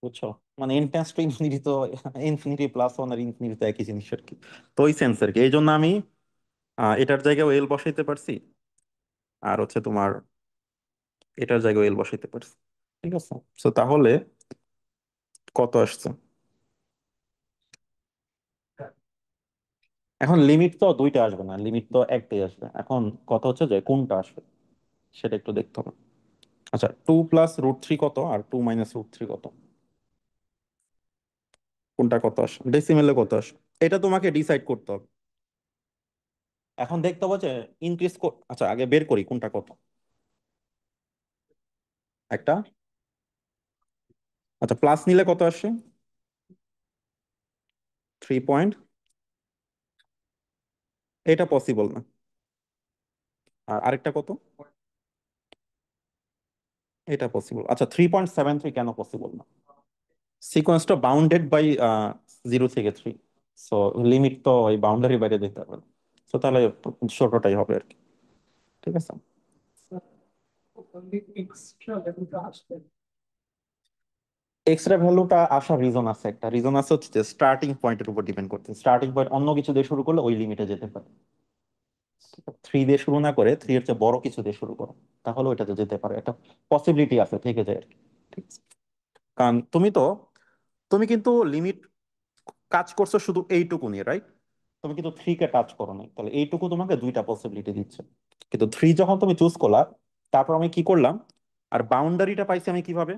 [SPEAKER 1] বুঝছো? মানে ইনটেন্স টু ইনফিনিটি তো, ইনফিনিটি + 1 আর ইনফিনিটি তো একই জিনিস আর কি। তো ওই সেন্স আর কি, এই জন্য আমি এটার জায়গায় এল বসাইতে পারছি, আর হচ্ছে তোমার এটার জায়গায় এল বসাইতে পারছি। ঠিক আছে, তো তাহলে কত আসছে? এখন লিমিট তো দুইটা আসবে না, লিমিট তো একটাই আসবে। এখন কথা হচ্ছে যে কোনটা আসবে সেটা একটু দেখতে হবে। আচ্ছা, 2 + √3 কত আর 2 - √3 কত? কোনটা কত আসে, ডেসিমেলে কত আসে? এটা তোমাকে ডিসাইড করতে হবে। এখন দেখতে হবে যে ইনক্রিজ, আচ্ছা আগে বের করি কোনটা কত। একটা, আচ্ছা প্লাস নিলে কত আসে? 3 পয়েন্ট, এটা পসিবল না। আর আরেকটা কত? এটা পসিবল। আচ্ছা, 3.73 কেন পসিবল না? সিকোয়েন্সটা বাউন্ডেড বাই 0 থেকে 3। সো লিমিট তো ওই বাউন্ডারি বাইরে দিতে হবে। সো তাহলে ছোটটাই হবে আর কি। ঠিক আছে,
[SPEAKER 2] only extra level আসবে
[SPEAKER 1] এক্সট্রা ভ্যালুটা আসার রিজন আছে, একটা রিজন আছে হচ্ছে যে স্টার্টিং পয়েন্টের উপর ডিপেন্ড করতে, স্টার্টিং পয়েন্ট অন্য কিছু দিয়ে শুরু করলে ওই লিমিটে যেতে পারে। থ্রি দিয়ে শুরু না করে থ্রি এর চেয়ে বড় কিছু দিয়ে শুরু করো, তাহলে ওইটাতে যেতে পারে, একটা পসিবিলিটি আছে, থেকে যায় আর কি। ঠিক আছে? কারণ তুমি কিন্তু লিমিট কাজ করছো শুধু এইটুকু নিয়ে, রাইট? তুমি কিন্তু থ্রি কে টাচ করো নাই, তাহলে এইটুকু তোমাকে দুইটা পসিবিলিটি দিচ্ছে। কিন্তু থ্রি যখন তুমি চুজ করলা, তারপর আমি কি করলাম, আর বাউন্ডারিটা পাইছি আমি কিভাবে?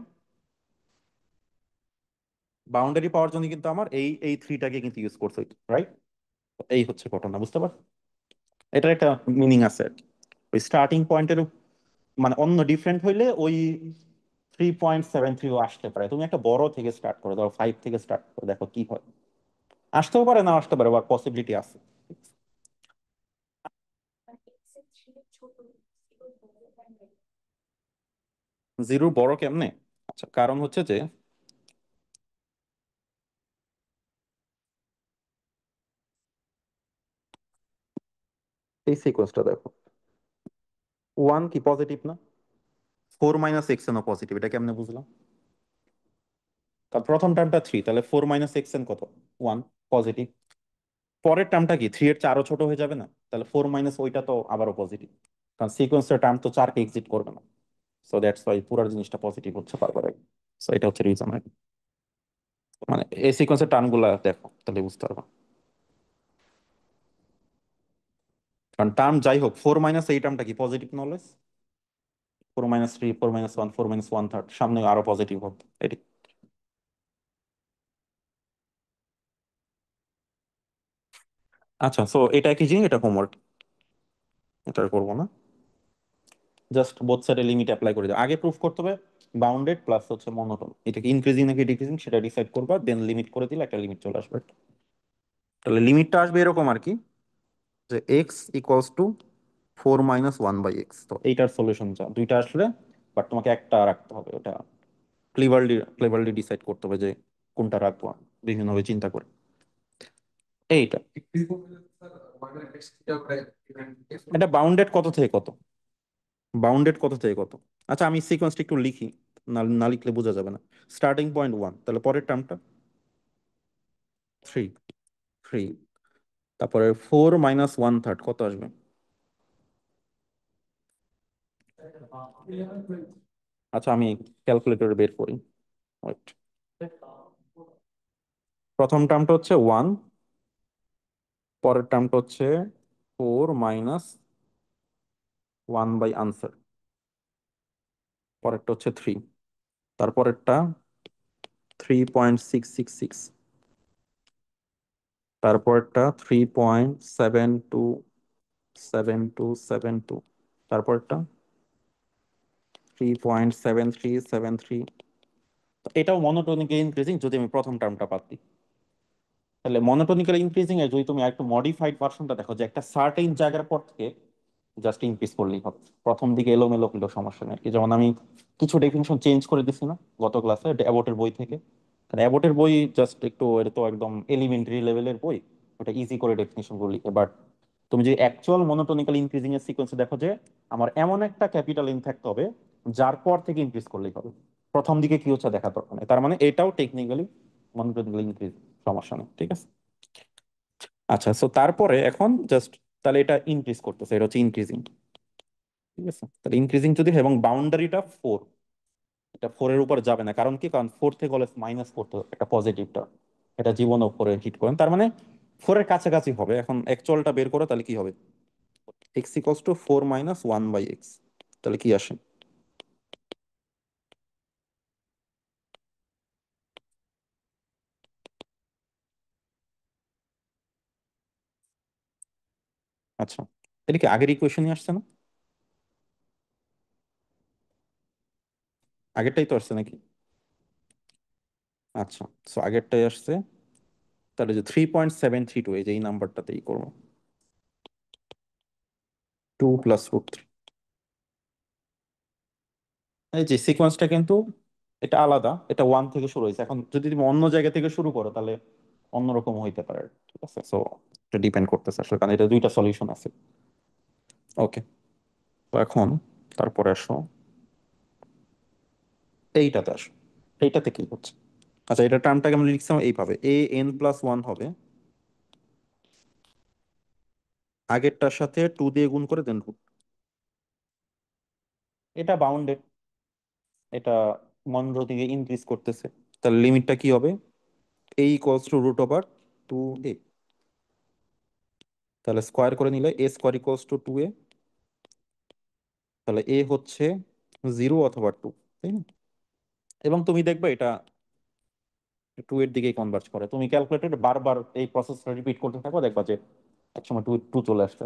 [SPEAKER 1] বাউন্ডারি পাওয়ার জন্য কিন্তু আমার এই এই থ্রিটাকে কিন্তু ইউজ করতে হইতো, রাইট? এই হচ্ছে ঘটনা, বুঝতে পারছো? এটার একটা মিনিং আছে আর কি। ওই স্টার্টিং পয়েন্টের মানে অন্য ডিফারেন্ট হইলে ওই 3.73ও আসতে পারে। তুমি একটা বড় থেকে স্টার্ট করো, ধরো ফাইভ থেকে স্টার্ট করো, দেখো কি হয়। আসতেও পারে, না আসতে পারে, বা পসিবিলিটি আছে। জিরো বড় কেমনে? আচ্ছা, কারণ হচ্ছে যে এই সিকোয়েন্সটা দেখো, ওয়ান কি পজিটিভ না? Four minus X N positive, এটা কেমনে বুঝলাম? কারণ প্রথম টার্মটা থ্রি, তাহলে ফোর মাইনাস এক্স এন কত? One, positive. পরের টার্মটা কি থ্রি এর চেয়ে আরো ছোট হয়ে যাবে না? তাহলে ফোর মাইনাস ওইটা তো আবারও পজিটিভ, কারণ সিকোয়েন্সের টার্ম তো চারকে এক্সিট করবে না। সো দ্যাটস ওয়াই পুরো জিনিসটা পজিটিভ হচ্ছে বারবার। সো এটা হচ্ছে রিজন। মানে এই সিকোয়েন্সের টার্ম গুলা দেখো, তাহলে বুঝতে পারবো। কারণ টার্ম যাই হোক, ফোর মাইনাস এই টার্মটা কি positive knowledge? Four minus three, four minus one, four minus one third, সামনে আরো পজিটিভ হবে এটি। আচ্ছা, সো এটা কি জিনিস, এটা হোমওয়ার্ক, এটা আর করবো না। জাস্ট বোথ সাইডে লিমিট অ্যাপ্লাই করে দাও, আগে প্রুফ করতে হবে বাউন্ডেড প্লাস হচ্ছে মনোটোন, এটা কি ইনক্রিজিং নাকি ডিক্রিজিং সেটা ডিসাইড করবা, দেন লিমিট করে দিলে একটা লিমিট চলে আসবে। তাহলে লিমিটটা আসবে এরকম আর কি, যে X equals to four minus one by X. তো এইটার সলিউশন যা দুইটা আসলে, বাট তোমাকে একটা রাখতে হবে, ওটা ক্লেভারলি ডিসাইড করতে হবে যে কোনটা রাখবো, বিভিন্নভাবে চিন্তা করে। এইটা, এটা বাউন্ডেড কত থেকে কত? বাউন্ডেড কত থেকে কত? আচ্ছা, আমি সিকোয়েন্সটা একটু লিখি, না না লিখলে বোঝা যাবে না। স্টার্টিং পয়েন্ট ওয়ান, তাহলে পরের টার্মটা থ্রি, থ্রি। তারপরে ফোর মাইনাস ওয়ান থার্ড কত আসবে? আচ্ছা, আমি ক্যালকুলেটর বের করি। Wait. প্রথম টার্মটা হচ্ছে ওয়ান, পরের টার্মটা হচ্ছে four minus one by answer, পরেরটা হচ্ছে থ্রি, তারপরেরটা 3.666, তারপরেরটা 3.727272, তারপরেরটা 3.7373। এটাও মনোটোনিক ইনক্রিজিং যদি আমি প্রথম টার্মটা বাদ দিই। তাহলে মনোটোনিক্যালি ইনক্রিজিং এর যদি তুমি একটু মডিফাইড ভার্সনটা দেখো, যে একটা সার্টেন জায়গার পর থেকে জাস্ট ইনক্রিজ করলেই হবে। প্রথম দিকে এলোমেলো হলেও সমস্যা নেই আর কি। যেমন আমি কিছু ডেফিনিশন চেঞ্জ করে দিছি না গত ক্লাসে অ্যাবোটের বই থেকে, কারণ অ্যাবোটের বই জাস্ট একটু, এটা তো একদম এলিমেন্টারি লেভেলের বই, ওটা ইজি করে ডেফিনিশন গুলো লিখে। বাট তুমি যে অ্যাকচুয়াল মনোটোনিক্যাল ইনক্রিজিং এর সিকোয়েন্সে দেখো যে আমার এমন একটা ক্যাপিটাল এন থাকতে হবে যার পর থেকে ইনক্রিজ করলেই হবে, প্রথম দিকে কি হচ্ছে দেখা দরকার নেই। তার মানে এটাও টেকনিক্যালি মনোটোনিক্যাল ইনক্রিজ, সমস্যা নেই, ঠিক আছে। আচ্ছা, সো তারপরে এখন জাস্ট, তাহলে এটা ইনক্রিজ করতেছে, এটা হচ্ছে ইনক্রিজিং। ঠিক আছে, তাহলে ইনক্রিজিং যদি হয় এবং বাউন্ডারিটা ফোর, এটা ফোর এর উপর যাবে না, কারণ কি, কারণ ফোর থেকে অলওয়েজ মাইনাস করতে হবে একটা পজিটিভটা, এটা জীবনও ফোরে হিট করেন, তার মানে ফোরের কাছাকাছি হবে। এখন অ্যাকচুয়ালটা বের করো, তাহলে কি হবে? X equals to four minus one by X, তাহলে কি আসে? আচ্ছা, এটা কি আগের ইকুয়েশনই আসছে না? আগেরটাই তো আসছে নাকি? আচ্ছা, সো আগেরটাই আসছে, তাহলে যে 3.732, এই যে এই নাম্বারটাতেই করবো, টু প্লাস রুট। এই যে সিকোয়েন্সটা কিন্তু এটা আলাদা, এটা ওয়ান থেকে শুরু হয়েছে, এখন যদি তুমি অন্য জায়গা থেকে শুরু করো তাহলে অন্যরকম হইতে পারে। ঠিক আছে, সো এটা ডিপেন্ড করতেছে আসলে, কারণ এটা দুইটা সলিউশন আছে। ওকে, তো এখন তারপরে আসো এইটাতে আসো। এইটাতে কি হচ্ছে? আচ্ছা, এটা টার্মটাকে আমরা লিখছিলাম এইভাবে, এ এন প্লাস ওয়ান হবে আগেরটার সাথে টু দিয়ে গুণ করে দেন রুট। এটা বাউন্ডেড, এটা মন দিকে ইনক্রিজ করতেছে। তাহলে লিমিটটা কি হবে? A equals to root over two A. তাহলে স্কোয়ার করে নিলে A square equals two two A. তাহলে এ হচ্ছে জিরো অথবা টু, তাই না? এবং তুমি দেখবে এটা টু এর দিকেই কনভার্জ করে। তুমি ক্যালকুলেটর বারবার এই প্রসেসটা রিপিট করতে থাকো, দেখবা যে একসময় টু টু চলে আসছে।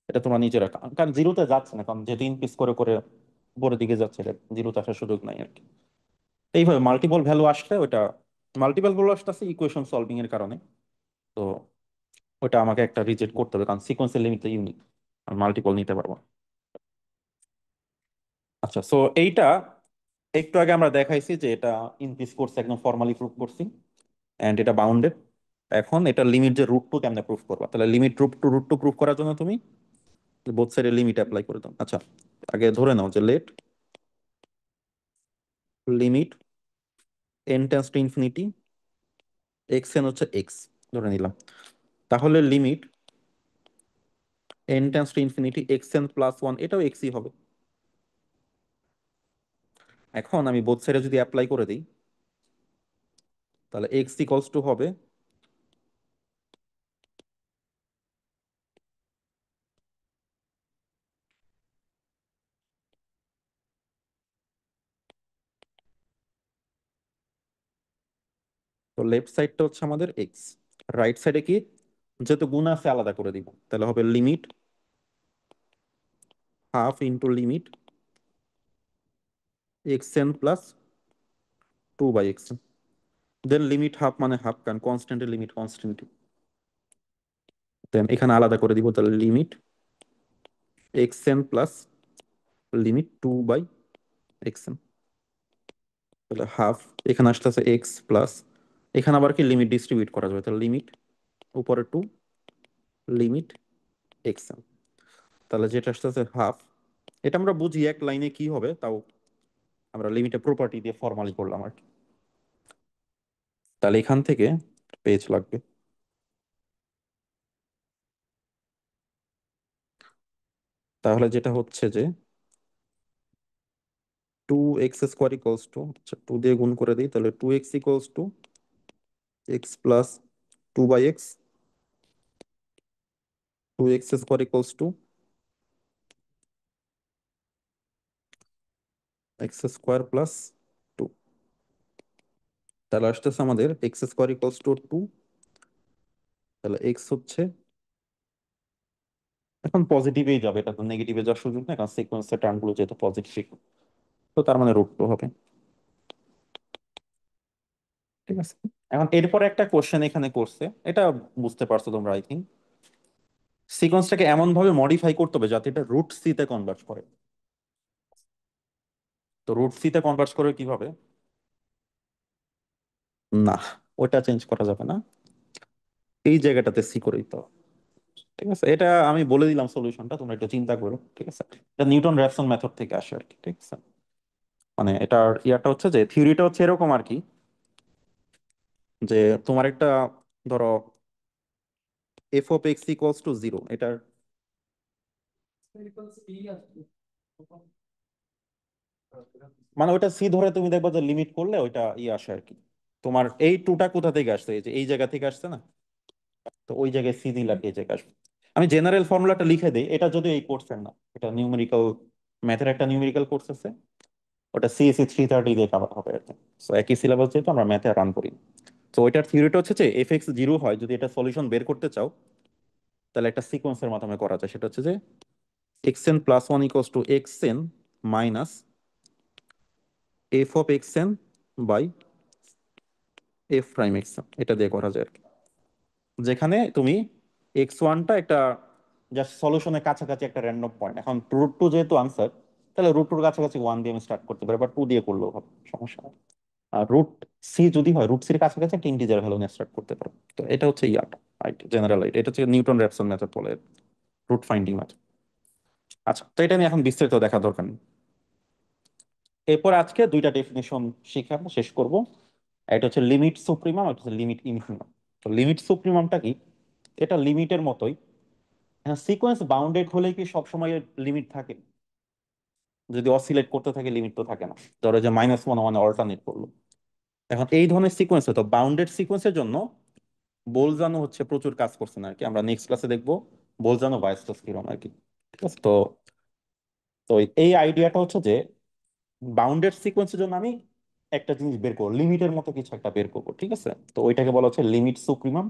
[SPEAKER 1] এটা তোমার নিজের কারণ জিরোতে যাচ্ছে না, কারণ যেহেতু ইনক্রিজ করে করে উপরের দিকে যাচ্ছে, এটা জিরোতে আসার সুযোগ নাই আর কি। এইভাবে মাল্টিপল ভ্যালু আসলে ওটা, মাল্টিপল ভ্যালু আসতেছে ইকুয়েশন সলভিং এর কারণে। তো ওটা আমাকে একটা রিজেক্ট করতে হবে, কারণ সিকোয়েন্সের লিমিট ইউনিক, আর মাল্টিপল নিতে পারবো না। আচ্ছা, সো এইটা একটু আগে আমরা দেখাইছি যে এটা ইনক্রিজ করছে, একদম ফর্মালি প্রুভ করছি, এন্ড এটা বাউন্ডেড। এখন এটা লিমিট যে রুট টু কেমনে প্রুভ করবা? তাহলে লিমিট রুট টু প্রুভ করার জন্য তুমি বোথ সাইডে লিমিট অ্যাপ্লাই করে দাও। আচ্ছা, আগে ধরে নাও যে let limit N tends to infinity X N হচ্ছে এক্স ধরে নিলাম। তাহলে limit N tends to infinity X N plus one, এটাও এক্সই হবে। এখন আমি বোথ সাইডে যদি অ্যাপ্লাই করে দিই, তাহলে এক্স ইকলস টু হবে, তো লেফট সাইডটা হচ্ছে আমাদের এক্স, রাইট সাইডে কি, যেহেতু গুণ আছে আলাদা করে দিব, তাহলে হবে limit half into limit X N plus two by X. Then limit half মানে হাফ, কারণ কনস্ট্যান্টের লিমিট কনস্ট্যান্ট। দেন এখানে আলাদা করে দিব, তাহলে limit X N plus limit two by X N. তাহলে হাফ, এখানে আসতেছে এক্স প্লাস, এখানে আবার কি লিমিট ডিস্ট্রিবিউট করা যাবে, তাহলে লিমিট উপরে টু লিমিট এক্স এন। তাহলে যেটা আসতেছে হাফ, এটা আমরা বুঝি এক লাইনে কি হবে, তাও আমরা লিমিটের প্রপার্টি দিয়ে ফর্মালি করলাম আর কি। তাহলে এখান থেকে পেজ লাগবে, তাহলে যেটা হচ্ছে যে two x square equals two, আচ্ছা টু দিয়ে গুণ করে দিই, তাহলে two x equals two x plus two by x, two x square equals two x square plus two. তাহলে আসতেছে আমাদের x square equals two two. তাহলে এক্স হচ্ছে, এখন পজিটিভেই যাবে, এটা তো নেগেটিভে যাওয়ার সুযোগ নেই, কারণ সিকোয়েন্সের টার্মগুলো যেহেতু পজিটিভ, তো তার মানে রুট টু হবে। ঠিক আছে, এখন এরপরে একটা কোশ্চেন এখানে করছে, এটা বুঝতে পারছো তোমরা আই থিঙ্ক। সিকোয়েন্সটাকে এমন ভাবে মডিফাই করতে হবে যাতে এটা রুট সি তে কনভার্ট করে। তো রুট সি তে কনভার্ট করে কিভাবে? না, ওটা চেঞ্জ করা যাবে না, এই জায়গাটাতে সি করে দিতে হবে। ঠিক আছে, এটা আমি বলে দিলাম সলিউশনটা, তোমরা একটু চিন্তা করো। ঠিক আছে, এটা নিউটন র্যাফসন মেথড থেকে আসে আর কি। ঠিক আছে, মানে এটার ইয়াটা হচ্ছে যে থিওরিটা হচ্ছে এরকম আর কি, যে তোমার একটা, ধরো F of x equals two zero, এটার মানে ওইটা সি ধরে তুমি দেখবা যে লিমিট করলে ওইটা ইয়ে আসে আর কি। তোমার এই টুটা কোথা থেকে আসছে? এই যে এই জায়গা থেকে আসছে না, তো ওই জায়গায় সি দিলে আর কি এই জায়গায় আসবে। আমি জেনারেল ফর্মুলাটা লিখে দিই, এটা যদি এই কোর্সের না, এটা নিউমেরিক্যাল ম্যাথের একটা নিউমেরিক্যাল কোর্স আছে, ওটা সিএসসি 330 দিয়ে কাভার হবে আর কি। সো একই সিলেবাস যেহেতু আমরা ম্যাথে রান করি। তো ওইটার থিওরিটা হচ্ছে যে এফ এক্স জিরো হয়, যদি এটা সলিউশন বের করতে চাও, তাহলে একটা সিকোয়েন্সের মাধ্যমে করা যায়। সেটা হচ্ছে যে x N plus one equals two x N minus f of x n by f prime x n, এটা দিয়ে করা যায় আর কি। যেখানে তুমি এক্স ওয়ানটা একটা জাস্ট সলিউশনের কাছাকাছি একটা র্যান্ডম পয়েন্ট, এখন রুট টু যেহেতু আনসার, তাহলে রুট টুর কাছাকাছি ওয়ান দিয়ে আমি স্টার্ট করতে পারি, বা টু দিয়ে করলেও হবে, সমস্যা নেই। আর রুট সি যদি হয়, রুট সির কাছাকাছি একটা ইন্টিজার ভ্যালু নিয়ে স্টার্ট করতে পারো। তো এটা হচ্ছে ইয়াটা জেনারেল আইডিয়া, এটা হচ্ছে নিউটন র্যাপসন মেথড বলে, রুট ফাইন্ডিং মেথড। আচ্ছা, তো এটা নিয়ে এখন বিস্তারিত দেখা দরকার নেই। এরপর আজকে দুইটা ডেফিনেশন শিখাবো, শেষ করব। এটা হচ্ছে লিমিট সুপ্রিমাম, এটা হচ্ছে লিমিট ইনফিমাম। তো লিমিট সুপ্রিমামটা কি? এটা লিমিটের মতোই। হ্যাঁ, সিকোয়েন্স বাউন্ডেড হলে কি সবসময় লিমিট থাকে? যদি অসিলেট করতে থাকে লিমিট তো থাকে না। ধরো যে -1 মানে অল্টারনেট করলো। এখন এই ধরনের সিকোয়েন্স তো বাউন্ডেড সিকোয়েন্সের জন্য বোলজানো হচ্ছে প্রচুর কাজ করছেন আর কি। আমরা নেক্সট ক্লাসে দেখবো বোলজানো বায়াস্টাস থিওরেম আর কি। ঠিক আছে? তো তো এই আইডিয়াটা হচ্ছে যে বাউন্ডেড সিকোয়েন্সের জন্য আমি একটা জিনিস বের করবো, লিমিটের মতো কিছু একটা বের করবো। ঠিক আছে? তো ওইটাকে বলা হচ্ছে লিমিট সুপ্রিমাম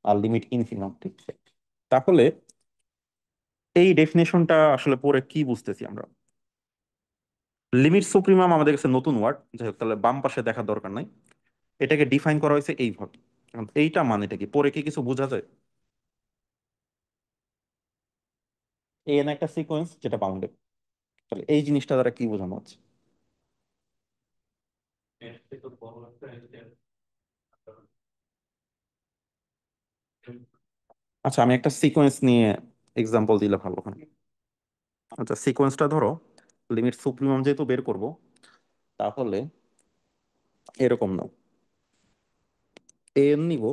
[SPEAKER 1] আর লিমিট ইনফিমাম। ঠিক আছে? তাহলে এই ডেফিনেশনটা আসলে পরে কি বুঝতেছি আমরা? লিমিট সুপ্রিমাম আমাদের কাছে নতুন ওয়ার্ড, যাই হোক, তাহলে বাম পাশে দেখার দরকার নাই। এটাকে ডিফাইন করা হয়েছে এইভাবে। এখন এইটা মানেটা কি, পরে কি কিছু বোঝা যায়? এন একটা সিকোয়েন্স যেটা বাউন্ডেড, তাহলে এই জিনিসটা দ্বারা কি বোঝানো হচ্ছে? আচ্ছা, আমি একটা সিকোয়েন্স নিয়ে এক্সাম্পল দিলে ভালো হয়। আচ্ছা, সিকোয়েন্সটা ধরো, লিমিট সুপ্রিমাম যেহেতু বের করব, তাহলে এরকম নাও। এন নিব।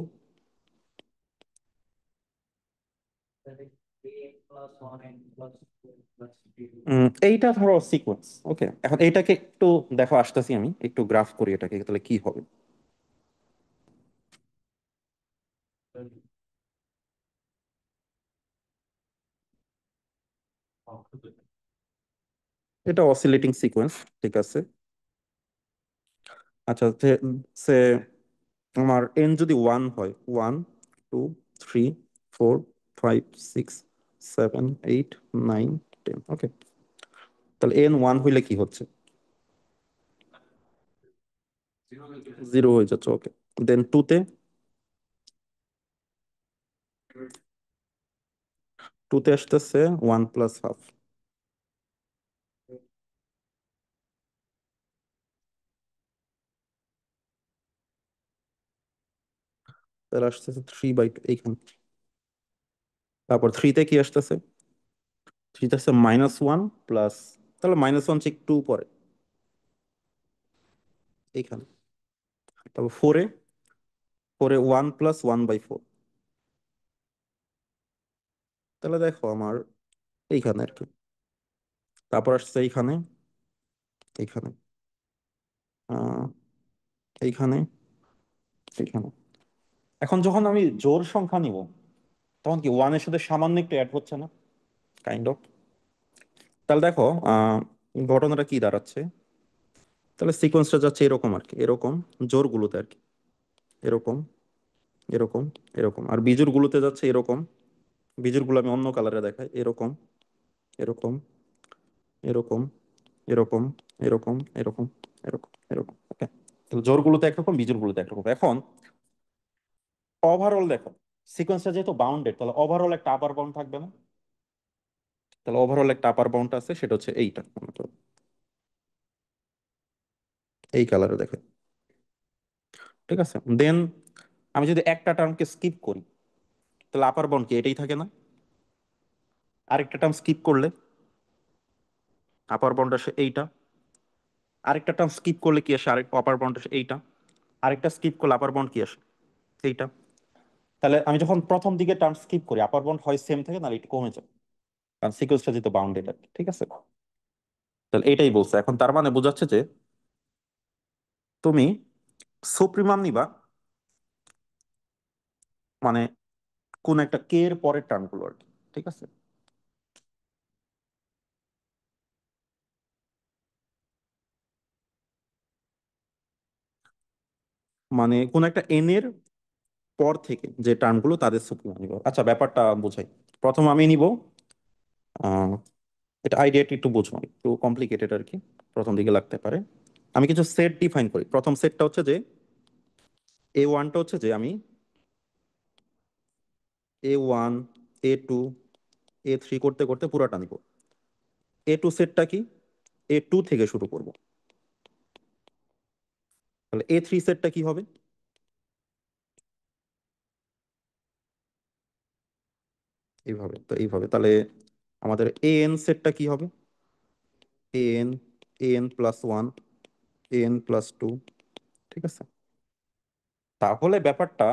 [SPEAKER 1] এইটা ধরো সিকোয়েন্স। ওকে, এখন এইটাকে একটু দেখো, আসতেছি আমি, একটু গ্রাফ করি এটাকে, তাহলে কি হবে। এটা অসিলেটিং সিকোয়েন্স। ঠিক আছে? আচ্ছা, সে আমার এন যদি 1 হয়, 1 2 3 4 5 6 7 8 9 10, ওকে। তাহলে এন 1 হইলে কি হচ্ছে? 0 হয়ে যাচ্ছে। ওকে, দেন 2 তে, 2 তে আসতেছে 1 + ½ তাহলে আসতেছে 3/2 এইখানে। তারপর 3 তে কি আসতেছে? 3 তে আসছে -1 প্লাস, তাহলে -1 চেয়ে একটু পরে এইখানে। তারপর 4 এ, 1 + 1/4। তাহলে দেখো আমার এইখানে আর কি। তারপর আসছে এইখানে, এইখানে, আহ এইখানে, এইখানে। এখন যখন আমি জোড় সংখ্যা নিব, তখন কি ওয়ানের সাথে সামান্য একটু অ্যাড হচ্ছে না? Kind of. তাহলে দেখো ঘটনাটা কি দাঁড়াচ্ছে। তাহলে সিকোয়েন্সটা যাচ্ছে এরকম আর কি, এরকম জোড়গুলোতে আর কি, এরকম, এরকম, এরকম। আর বিজোড়গুলোতে যাচ্ছে এরকম। বিজোড়গুলো আমি অন্য কালারে দেখাই, এরকম, এরকম, এরকম, এরকম, এরকম, এরকম, এরকম, এরকম। ওকে, তাহলে জোড়গুলোতে একরকম, বিজোড়গুলোতে একরকম। এখন ওভারঅল দেখো, সিকোয়েন্সটা যেহেতু বাউন্ডেড, তাহলে ওভারঅল একটা আপার বাউন্ড থাকবে না? তাহলে ওভারঅল একটা আপার বাউন্ড আছে, সেটা হচ্ছে এইটা, মনে করো এই কালারে দেখো। ঠিক আছে? দেন আমি যদি একটা টার্মকে স্কিপ করি, তাহলে আপার বাউন্ড কি এটাই থাকে না? আরেকটা টার্ম স্কিপ করলে আপার বাউন্ড আসে এইটা। আরেকটা টার্ম স্কিপ করলে কি আসে? আরেক আপার বাউন্ড আসে এইটা। আরেকটা স্কিপ করলে আপার বাউন্ড কি আসে? এইটা। তাহলে আমি যখন প্রথম দিকে টার্ম স্কিপ করি, আপার বাউন্ড হয় সেম থাকে, না একটু কমে যায়, কারণ সিকোয়েন্সটা যেহেতু বাউন্ডেড আর কি। ঠিক আছে? তাহলে এটাই বলছে। এখন তার মানে বোঝাচ্ছে যে তুমি সুপ্রিমাম নিবা, মানে কোন একটা কে এর পরের টার্মগুলো আর কি। ঠিক আছে? মানে কোন একটা এন এর পর থেকে যে টার্মগুলো, তাদের সুপ্রিমাম নিব। আচ্ছা, ব্যাপারটা বোঝাই। প্রথম আমি নিব, আহ এটা আইডিয়াটি একটু বুঝবো, একটু কমপ্লিকেটেড আর কি, প্রথম দিকে লাগতে পারে। আমি কিছু সেট ডিফাইন করি। প্রথম সেটটা হচ্ছে যে A1টা হচ্ছে যে আমি A1, A2, A3 করতে করতে পুরাটা নিব। A2 সেটটা কি? A2 থেকে শুরু করব। তাহলে A3 সেটটা কি হবে? এইভাবে। তো এইভাবে তাহলে আমাদের AN সেটটা কি হবে? AN, AN+1। n+2, ঠিক আছে। তাহলে ব্যাপারটা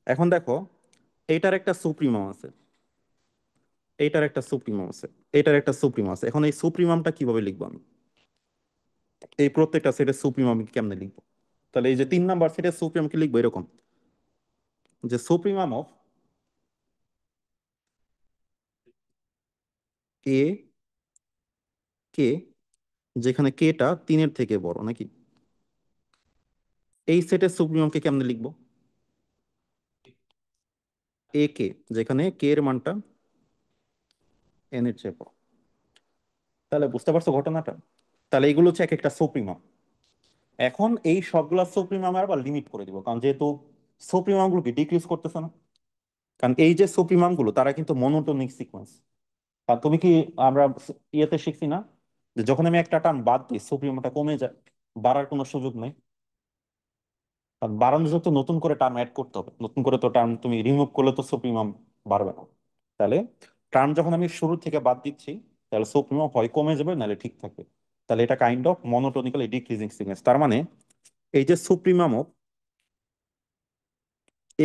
[SPEAKER 1] এখন দেখো, এইটার একটা সুপ্রিমাম আছে, এইটার একটা সুপ্রিমাম আছে, এইটার একটা সুপ্রিমাম আছে। এখন এই সুপ্রিমামটা কিভাবে লিখবো আমি? এই প্রত্যেকটা সেটের সুপ্রিমাম কেমনে লিখবো? তাহলে এই যে 3 নাম্বার সেটের সুপ্রিমাম কি লিখবো এরকম, যে সুপ্রিমাম অফ এ কে, যেখানে কেটা 3-এর থেকে বড় নাকি, এই সেটের সুপ্রিমামকে কেমনে লিখবো? এ কে, যেখানে কে এর মানটা n-এর চেয়ে বড়। তাহলে বুঝতে পারছো ঘটনাটা? তাহলে এইগুলো হচ্ছে এক একটা সুপ্রিমাম। এখন এই সবগুলা সুপ্রিমাম আবার লিমিট করে দিব, কারণ যেহেতু সুপ্রিমাম গুলোকে ডিক্রিজ করতেছে না। কারণ এই যে সুপ্রিমাম গুলো তারা কিন্তু মনোটোনিক সিকোয়েন্স। আর তুমি কি, আমরা ইয়েতে শিখছি না যে যখন আমি একটা টার্ম বাদ দিই সুপ্রিমামটা কমে যায়, বাড়ার কোনো সুযোগ নেই। কারণ বাড়ানোর জন্য তো নতুন করে টার্ম অ্যাড করতে হবে, নতুন করে তো টার্ম তুমি রিমুভ করলে তো সুপ্রিমাম বাড়বে না। তাহলে টার্ম যখন আমি শুরু থেকে বাদ দিচ্ছি, তাহলে সুপ্রিমাম হয় কমে যাবে নাহলে ঠিক থাকবে। তাহলে এটা কাইন্ড অফ মনোটোনিক্যালি ডিক্রিজিং সিকোয়েন্স। তার মানে এই যে supremum of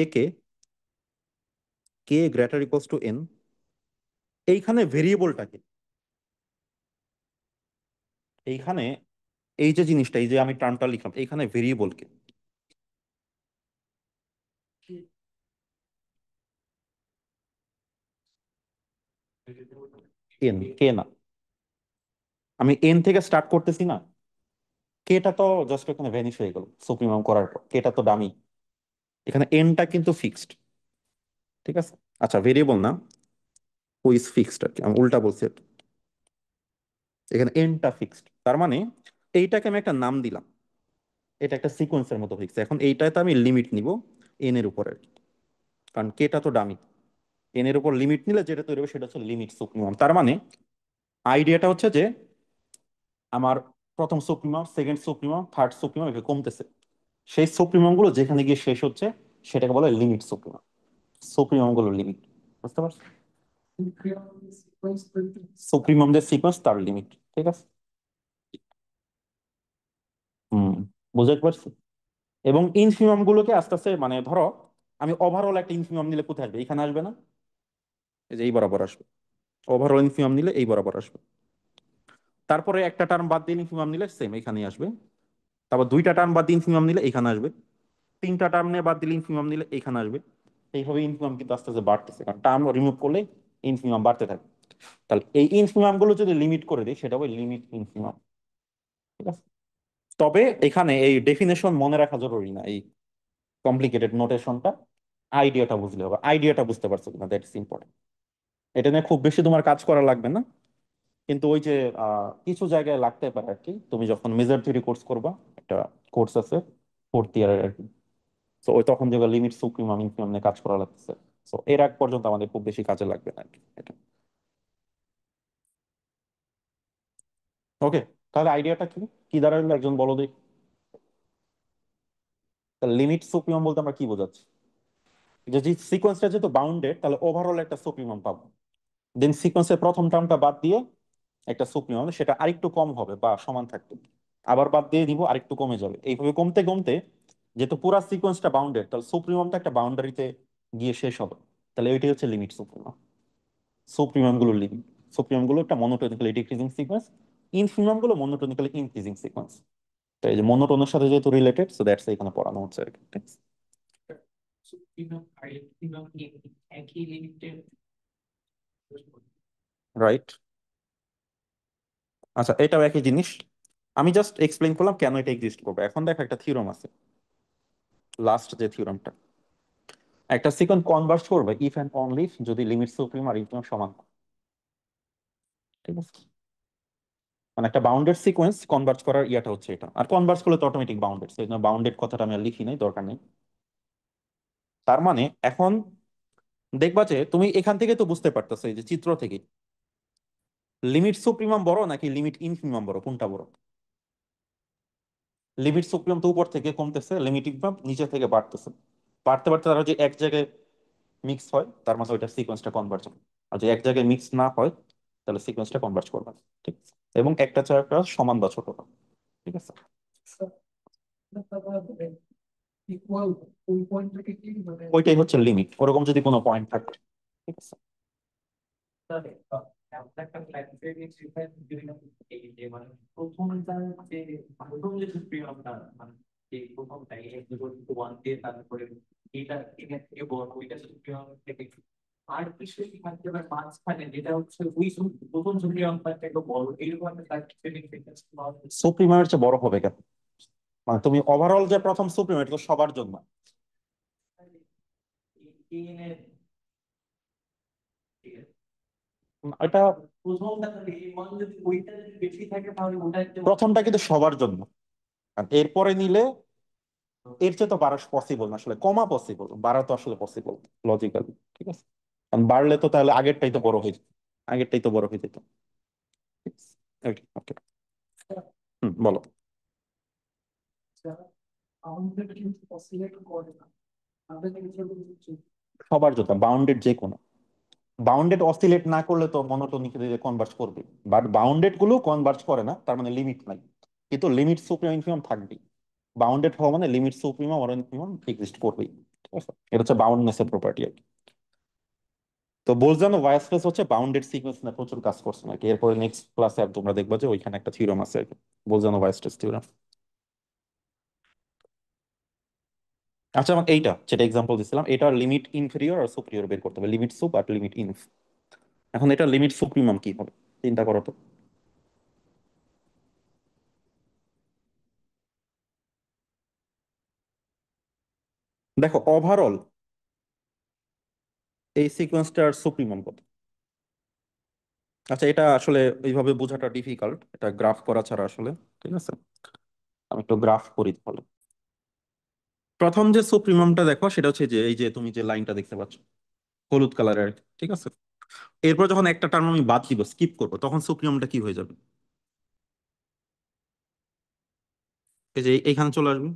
[SPEAKER 1] A K, k greater equals to N, এইখানে ভেরিয়েবলটাকে, এইখানে এই যে জিনিসটা, এই যে আমি টার্মটা লিখলাম, এইখানে ভেরিয়েবলকে এন, কে না, আমি এন থেকে স্টার্ট করতেছি না, কেটা তো জাস্ট এখানে ভ্যানিশ হয়ে গেল সুপ্রিমাম করার পর, কেটা তো ডামি। এখানে এনটা কিন্তু ফিক্সড, ঠিক আছে। আচ্ছা ভেরিয়েবল না, ও ইজ ফিক্সড আর কি, আমি উল্টা বলছি আর কি। এখানে এনটা ফিক্সড, তার মানে এইটাকে আমি একটা নাম দিলাম, এটা একটা সিকোয়েন্সের মতো ফিক্স। এখন এইটাতে আমি লিমিট নিব এন এর উপরে, কারণ কেটা তো ডামি। এন এর উপর লিমিট নিলে যেটা তৈরি হবে সেটা হচ্ছে লিমিট সুপ্রিমাম। তার মানে আইডিয়াটা হচ্ছে যে আমার প্রথম supremum, second supremum, third supremum এটা কমতেছে, সেই সুপ্রিমাম গুলো যেখানে গিয়ে শেষ হচ্ছে সেটাকে বলে লিমিট সুপ্রিমাম। সুপ্রিমাম গুলো লিমিট, বুঝতে পারছো? সুপ্রিমামদের সিকোয়েন্স তার লিমিট, ঠিক আছে। হুম, বুঝতে পারছি। এবং ইনফিমাম গুলোকে আস্তে আস্তে, মানে ধরো আমি ওভারঅল একটা ইনফিমাম নিলে কোথায় আসবে? এখানে আসবে না, এই যে এই বরাবর আসবে। ওভারঅল ইনফিমাম নিলে এই বরাবর আসবে। তারপরে একটা টার্ম বাদ দিয়ে ইনফিমাম নিলে সেম এখানেই আসবে। তারপর দুইটা টার্ম বাদ দিয়ে ইনফিমাম নিলে এখানে আসবে। তিনটা টার্ম নিয়ে বাদ দিলে ইনফিমাম নিলে এখানে আসবে। এইভাবে ইনফিমাম কিন্তু আস্তে আস্তে বাড়তেছে, কারণ টার্ম রিমুভ করলে ইনফিমাম বাড়তে থাকে। তাহলে এই ইনফিমাম গুলো যদি লিমিট করে দিই সেটা হবে লিমিট ইনফিমাম, ঠিক আছে। তবে এখানে এই ডেফিনেশন মনে রাখা জরুরি না, এই কমপ্লিকেটেড নোটেশনটা, আইডিয়াটা বুঝলে হবে। আইডিয়াটা বুঝতে পারছো কিনা, দ্যাটস ইম্পর্টেন্ট। এটা নিয়ে খুব বেশি তোমার কাজ করা লাগবে না, কিন্তু ওই যে কিছু জায়গায় লাগতে পারে আর কি, তুমি যখন মেজর থিওরি কোর্স করবা, একটা কোর্স আছে 4th ইয়ারের আর কি, তো ওই তখন যেগুলো লিমিট সুপ্রিমাম ইনফিমাম নিয়ে কাজ করা লাগতেছে, তো এর আগ পর্যন্ত আমাদের খুব বেশি কাজে লাগবে না আর কি এটা। ওকে, তাহলে আইডিয়াটা কি, কি দাঁড়ালো একজন বলো দেখি। লিমিট সুপ্রিমাম বলতে আমরা কি বোঝাচ্ছি? যদি সিকোয়েন্সটা যেহেতু বাউন্ডেড তাহলে ওভারঅল একটা সুপ্রিমাম পাবো, দেন সিকোয়েন্সের প্রথম টার্মটা বাদ দিয়ে একটা সুপ্রিমাম, সেটা আরেকটু কম হবে বা সমান থাকবে, আবার বাদ দিয়ে দিব আরেকটু কমে যাবে, এইভাবে কমতে কমতে, যেহেতু পুরা সিকোয়েন্সটা বাউন্ডেড তাহলে সুপ্রিমামটা একটা বাউন্ডারিতে গিয়ে শেষ হবে। তাহলে ওইটাই হচ্ছে লিমিট সুপ্রিমাম, সুপ্রিমাম গুলো লিমিট। সুপ্রিমাম গুলো একটা মনোটোনিক্যালি ডিক্রিজিং সিকোয়েন্স, ইনফিমাম গুলো মনোটোনিক্যালি ইনক্রিজিং সিকোয়েন্স। তো এই যে মনোটোনের সাথে যেহেতু রিলেটেড, সো দ্যাটস এখানে পড়ানো হচ্ছে আর কি।
[SPEAKER 2] একই লিমিটেড।
[SPEAKER 1] রাইট। আচ্ছা এটাও একই জিনিস, আমি জাস্ট এক্সপ্লেইন করলাম কেন এটা এক্সিস্ট করবে। এখন দেখো একটা থিওরাম আছে, লাস্ট যে থিওরামটা, একটা সিকোয়েন্স কনভার্জ করবে ইফ এন্ড অনলি যদি লিমিট সুপ্রিম আর ইনফিমাম সমান হয়, ঠিক আছে। মানে একটা বাউন্ডেড সিকোয়েন্স কনভার্জ করার ইয়াটা হচ্ছে এটা, আর কনভার্জ করলে তো অটোমেটিক বাউন্ডেড, সেই জন্য বাউন্ডেড কথাটা আমি আর লিখি নাই, দরকার নেই। তার মানে এখন দেখবা যে তুমি এখান থেকে তো বুঝতে পারতেছো, এই যে চিত্র থেকে, লিমিট সুপ্রিমাম বড় নাকি লিমিট ইনফিমাম বড়, কোনটা বড়? লিমিট সুপ্রিমাম তো উপর থেকে কমতেছে, লিমিট ইনফিমাম নিচে থেকে বাড়তেছে। বাড়তে বাড়তে তারা যে এক জায়গায় মিক্স হয় তার মানে ওইটা সিকোয়েন্সটা কনভার্জ হবে। আর যদি এক জায়গায় মিক্স না হয় তাহলে সিকোয়েন্সটা কনভার্জ করবে না, ঠিক আছে। এবং একটা ছাড়া একটা সমান বা ছোট হবে, ঠিক আছে।
[SPEAKER 2] ইকুয়াল ওই পয়েন্টটাকে কি মানে
[SPEAKER 1] ওইটাই হচ্ছে লিমিট, ওরকম যদি কোনো পয়েন্ট থাকে। ঠিক আছে।
[SPEAKER 2] তাহলে এমন একটা ক্লাসিফাই সেখানে বিভিন্ন এই যে মানে প্রথমটা যে প্রথম যে সুপ্রিমটা মানে এই প্রথমটা এই ওয়ান দিয়ে তারপরে এটা এখান থেকে বড় ওইটা সুপ্রিম থেকে আর কিছু কি থাকতে পারে মাঝখানে যেটা হচ্ছে ওই প্রথম সুপ্রিম থেকে বড় এরকম একটা ক্লাসিফিকেশন
[SPEAKER 1] সুপ্রিমের চেয়ে বড় হবে কেন? মানে তুমি ওভারঅল যে প্রথম সুপ্রিম, এটা তো সবার জন্য। এটা
[SPEAKER 2] প্রথমটা এই মান যদি ওইটা যদি বেশি থাকে তাহলে ওটা
[SPEAKER 1] প্রথমটা কিন্তু সবার জন্য, আর এরপরে নিলে এর চেয়ে তো বাড়া পসিবল না আসলে, কমা পসিবল, বাড়া তো আসলে পসিবল লজিক্যালি। ঠিক আছে। কারণ বাড়লে তো তাহলে আগেরটাই তো বড় হয়ে যেত, আগেরটাই তো বড় হয়ে যেত। ঠিক আছে। ওকে ওকে। হুম, বলো।
[SPEAKER 2] আমাদের কিন্তু অসিলেট করে না আমাদের কিন্তু
[SPEAKER 1] সবার জন্য বাউন্ডেড যে কোনো, বাউন্ডেড অসিলেট না করলে তো মনোটোনিক কনভার্জ করবে, বাট বাউন্ডেড গুলো কনভার্জ করে না, তার মানে লিমিট নাই। কিন্তু লিমিট সুপ্রিম ইনফিমাম থাকবেই। বাউন্ডেড হওয়া মানে লিমিট সুপ্রিমাম আর ইনফিমাম এক্সিস্ট করবেই। ঠিক আছে, এটা হচ্ছে বাউন্ডনেস এর প্রপার্টি আর কি। তো বোলজানো ভায়াসলেস হচ্ছে বাউন্ডেড সিকোয়েন্স না প্রচুর কাজ করছে নাকি, এরপরে নেক্সট ক্লাসে আর তোমরা দেখবা যে ওইখানে একটা থিওরাম আছে আর কি, বোলজানো ভায়াসলেস থিওরাম। আচ্ছা, আমাকে এইটা যেটা এক্সাম্পল দিছিলাম, এটার লিমিট ইনফেরিয়র আর সুপিরিয়র বের করতে হবে, লিমিট সুপ আর লিমিট ইনফ। এখন এটা লিমিট সুপ্রিমাম কি হবে, চিন্তা করো তো। দেখো ওভারঅল এই সিকোয়েন্সটার সুপ্রিমাম কত? আচ্ছা, এটা আসলে এইভাবে বোঝাটা ডিফিকাল্ট, এটা গ্রাফ করা ছাড়া আসলে। ঠিক আছে, আমি একটু গ্রাফ করি তাহলে। প্রথম যে সুপ্রিমামটা দেখো সেটা হচ্ছে যে এই যে তুমি যে লাইনটা দেখতে পাচ্ছ হলুদ কালারের। ঠিক আছে। এরপর যখন একটা টার্ম আমি বাদ দিব, স্কিপ করবো, তখন সুপ্রিমামটা কি হয়ে যাবে? এই যে এইখানে চলে আসবে।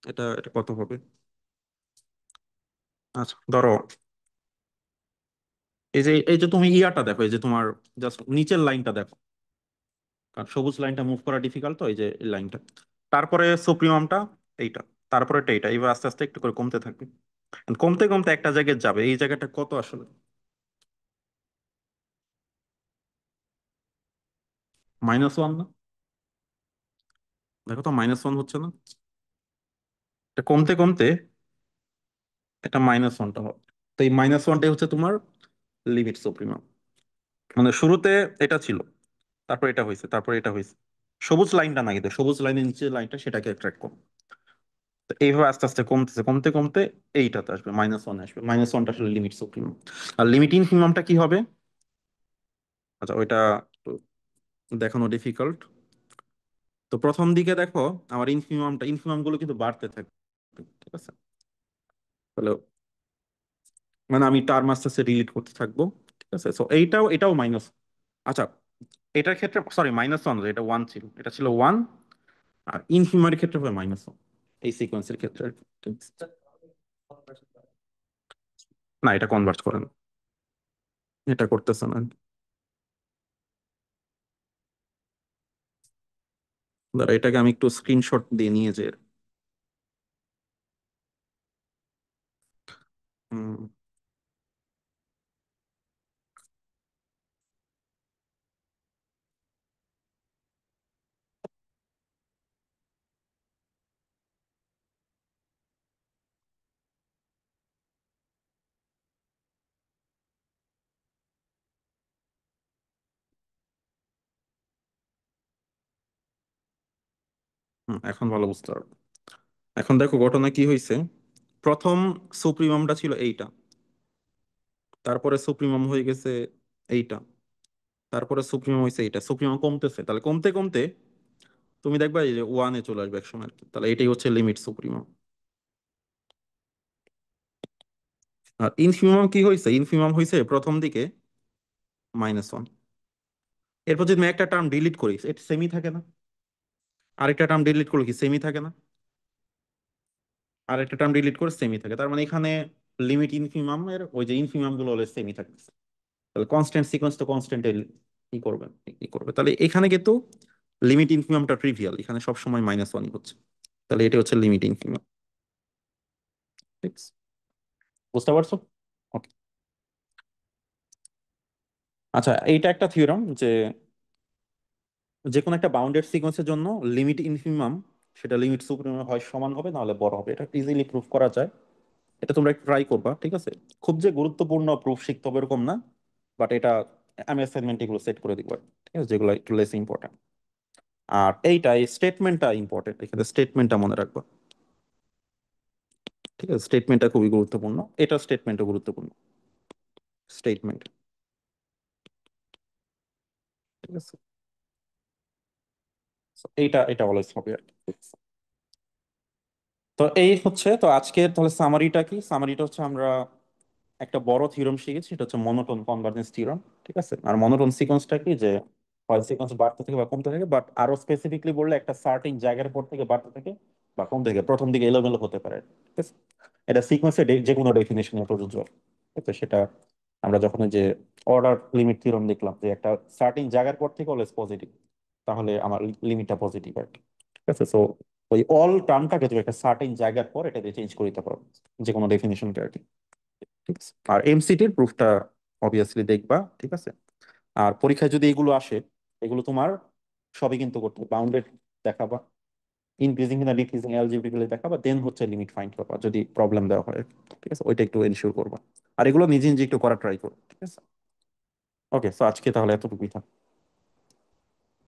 [SPEAKER 1] এটা এটা কত হবে? আচ্ছা ধরো, এই যে তুমি ইয়াটা দেখো, এই যে তোমার জাস্ট নিচের লাইনটা দেখো, কারণ সবুজ লাইনটা মুভ করা ডিফিকাল্ট, তো এই যে এই লাইনটা, তারপরে সুপ্রিমামটা এইটা, তারপরে এইটা, এবার আস্তে আস্তে একটু করে কমতে থাকবে। কমতে কমতে একটা জায়গায় যাবে, এই জায়গাটা কত আসলে? -1 না? দেখো তো -1 হচ্ছে না? এটা কমতে কমতে এটা -1টা হবে। তো এই -1টাই হচ্ছে তোমার লিমিট সুপ্রিমাম। মানে শুরুতে এটা ছিল, তারপর এটা হয়েছে, তারপর এটা হয়েছে। সবুজ লাইনটা নাই, তো সবুজ লাইনের নিচে লাইনটা, সেটাকে ট্র্যাক করো। তো এইভাবে আস্তে আস্তে কমতেছে, কমতে কমতে এইটাতে আসবে, -1 আসবে। -1টা আসলে লিমিট সুপ্রিমাম। আর লিমিট ইনফিমামটা কি হবে? আচ্ছা, ওইটা একটু দেখানো ডিফিকাল্ট। তো প্রথম দিকে দেখো আমার ইনফিমাম গুলো কিন্তু বাড়তে থাকে। ঠিক আছে। তাহলে মানে আমি টার্ম আস্তে আস্তে ডিলিট করতে থাকবো। ঠিক আছে, সো এইটাও এটাও মাইনাস। আচ্ছা, এটার ক্ষেত্রে সরি -1, এটা 1 ছিল, এটা ছিল 1। আর ইনফিমারের ক্ষেত্রে হবে -1, এই সিকোয়েন্সের ক্ষেত্রে আর কি। ঠিক আছে? না, এটা কনভার্ট করে না, এটা করতেছে না। দাঁড়া, এটাকে আমি একটু স্ক্রিনশট দিয়ে নিয়ে যে। হুম, এখন ভালো বুঝতে পারবো। এখন দেখো ঘটনা কি হয়েছে। প্রথম সুপ্রিমামটা ছিল এইটা, তারপরে সুপ্রিমাম হয়ে গেছে এইটা, তারপরে সুপ্রিমাম হয়েছে এইটা, সুপ্রিমাম কমতেছে, তাহলে কমতে কমতে তুমি দেখবা এই যে 1-এ চলে আসবে এক সময় আর কি। তাহলে এটাই হচ্ছে লিমিট সুপ্রিমাম। আর ইনফিমাম কি হয়েছে? ইনফিমাম হয়েছে প্রথম দিকে -1, এরপর যদি আমি একটা টার্ম ডিলিট করি, এটা সেমই থাকে না? আরেকটা টার্ম ডিলিট করলে কি সেমই থাকে না? আরেকটা টার্ম ডিলিট করে সেমই থাকে, তার মানে এখানে লিমিট ইনফিমাম এর ওই যে ইনফিমাম গুলো হলে সেমই থাকে। তাহলে কনস্ট্যান্ট সিকোয়েন্স তো কনস্ট্যান্ট কি করবে, কি করবে, তাহলে এখানে কিন্তু লিমিট ইনফিমামটা ট্রিভিয়াল, এখানে সবসময় -1 হচ্ছে। তাহলে এটা হচ্ছে লিমিট ইনফিমাম। ঠিক আছে? বুঝতে পারছো? ওকে। আচ্ছা, এইটা একটা থিওরাম যে যে কোনো একটা বাউন্ডেড সিকোয়েন্সের জন্য লিমিট ইনফিমাম সেটা লিমিট সুপ্রিমাম হয় সমান হবে নাহলে বড় হবে, এটা ইজিলি প্রুফ করা যায়। এটা তোমরা একটু ট্রাই করবা, ঠিক আছে? খুব যে গুরুত্বপূর্ণ প্রুফ শিখতে হবে এরকম না, বাট এটা আমি অ্যাসাইনমেন্ট এগুলো সেট করে দিব, ঠিক আছে, যেগুলো একটু লেস ইম্পর্টেন্ট। আর এইটা এই স্টেটমেন্টটা ইম্পর্টেন্ট, এখানে স্টেটমেন্টটা মনে রাখবা। ঠিক আছে, স্টেটমেন্টটা খুবই গুরুত্বপূর্ণ, এটা স্টেটমেন্টও গুরুত্বপূর্ণ। স্টেটমেন্ট, ঠিক আছে। So, এইটা এটা অলওয়েজ হবে আর কি। তো এই হচ্ছে, তো আজকের তাহলে সামারিটা কি? সামারিটা হচ্ছে আমরা একটা বড় থিওরেম শিখেছি, এটা হচ্ছে মনোটোন কনভার্জেন্স থিওরেম। ঠিক আছে, আর মনোটোন সিকোয়েন্সটা কি, যে হয় সিকোয়েন্স বাড়তে থাকে বা কমতে থাকে, বাট আরো স্পেসিফিকলি বললে একটা সার্টেন জায়গার পর থেকে বাড়তে থাকে বা কমতে থাকে, প্রথম দিকে এলোমেলো হতে পারে। ঠিক আছে, এটা সিকোয়েন্সের যে কোনো ডেফিনেশনে প্রযোজ্য। ঠিক আছে, সেটা আমরা যখন ওই যে অর্ডার লিমিট থিওরেম দেখলাম যে একটা সার্টেন জায়গার পর থেকে অলওয়েজ পজিটিভ, তাহলে আমার লিমিটটা পজিটিভ আর কি। ঠিক আছে, সো ওই অল টার্মটাকে তুমি একটা সার্টেন জায়গার পর এটা দিয়ে চেঞ্জ করে দিতে পারো, যে কোনো ডেফিনেশনকে আর কি। ঠিক আছে, আর এমসিটির প্রুফটা অবভিয়াসলি দেখবা। ঠিক আছে, আর পরীক্ষায় যদি এগুলো আসে, এগুলো তোমার সবই কিন্তু করতে হবে। বাউন্ডেড দেখাবা, ইনক্রিজিং না ডিক্রিজিং অ্যালজেব্রিক্যালি দেখাবা, দেন হচ্ছে লিমিট ফাইন্ড করবা যদি প্রবলেম দেওয়া হয়। ঠিক আছে, ওইটা একটু এনশিওর করবা। আর এগুলো নিজে নিজে একটু করা ট্রাই করো। ঠিক আছে, ওকে। সো আজকে তাহলে এতটুকুই থাক।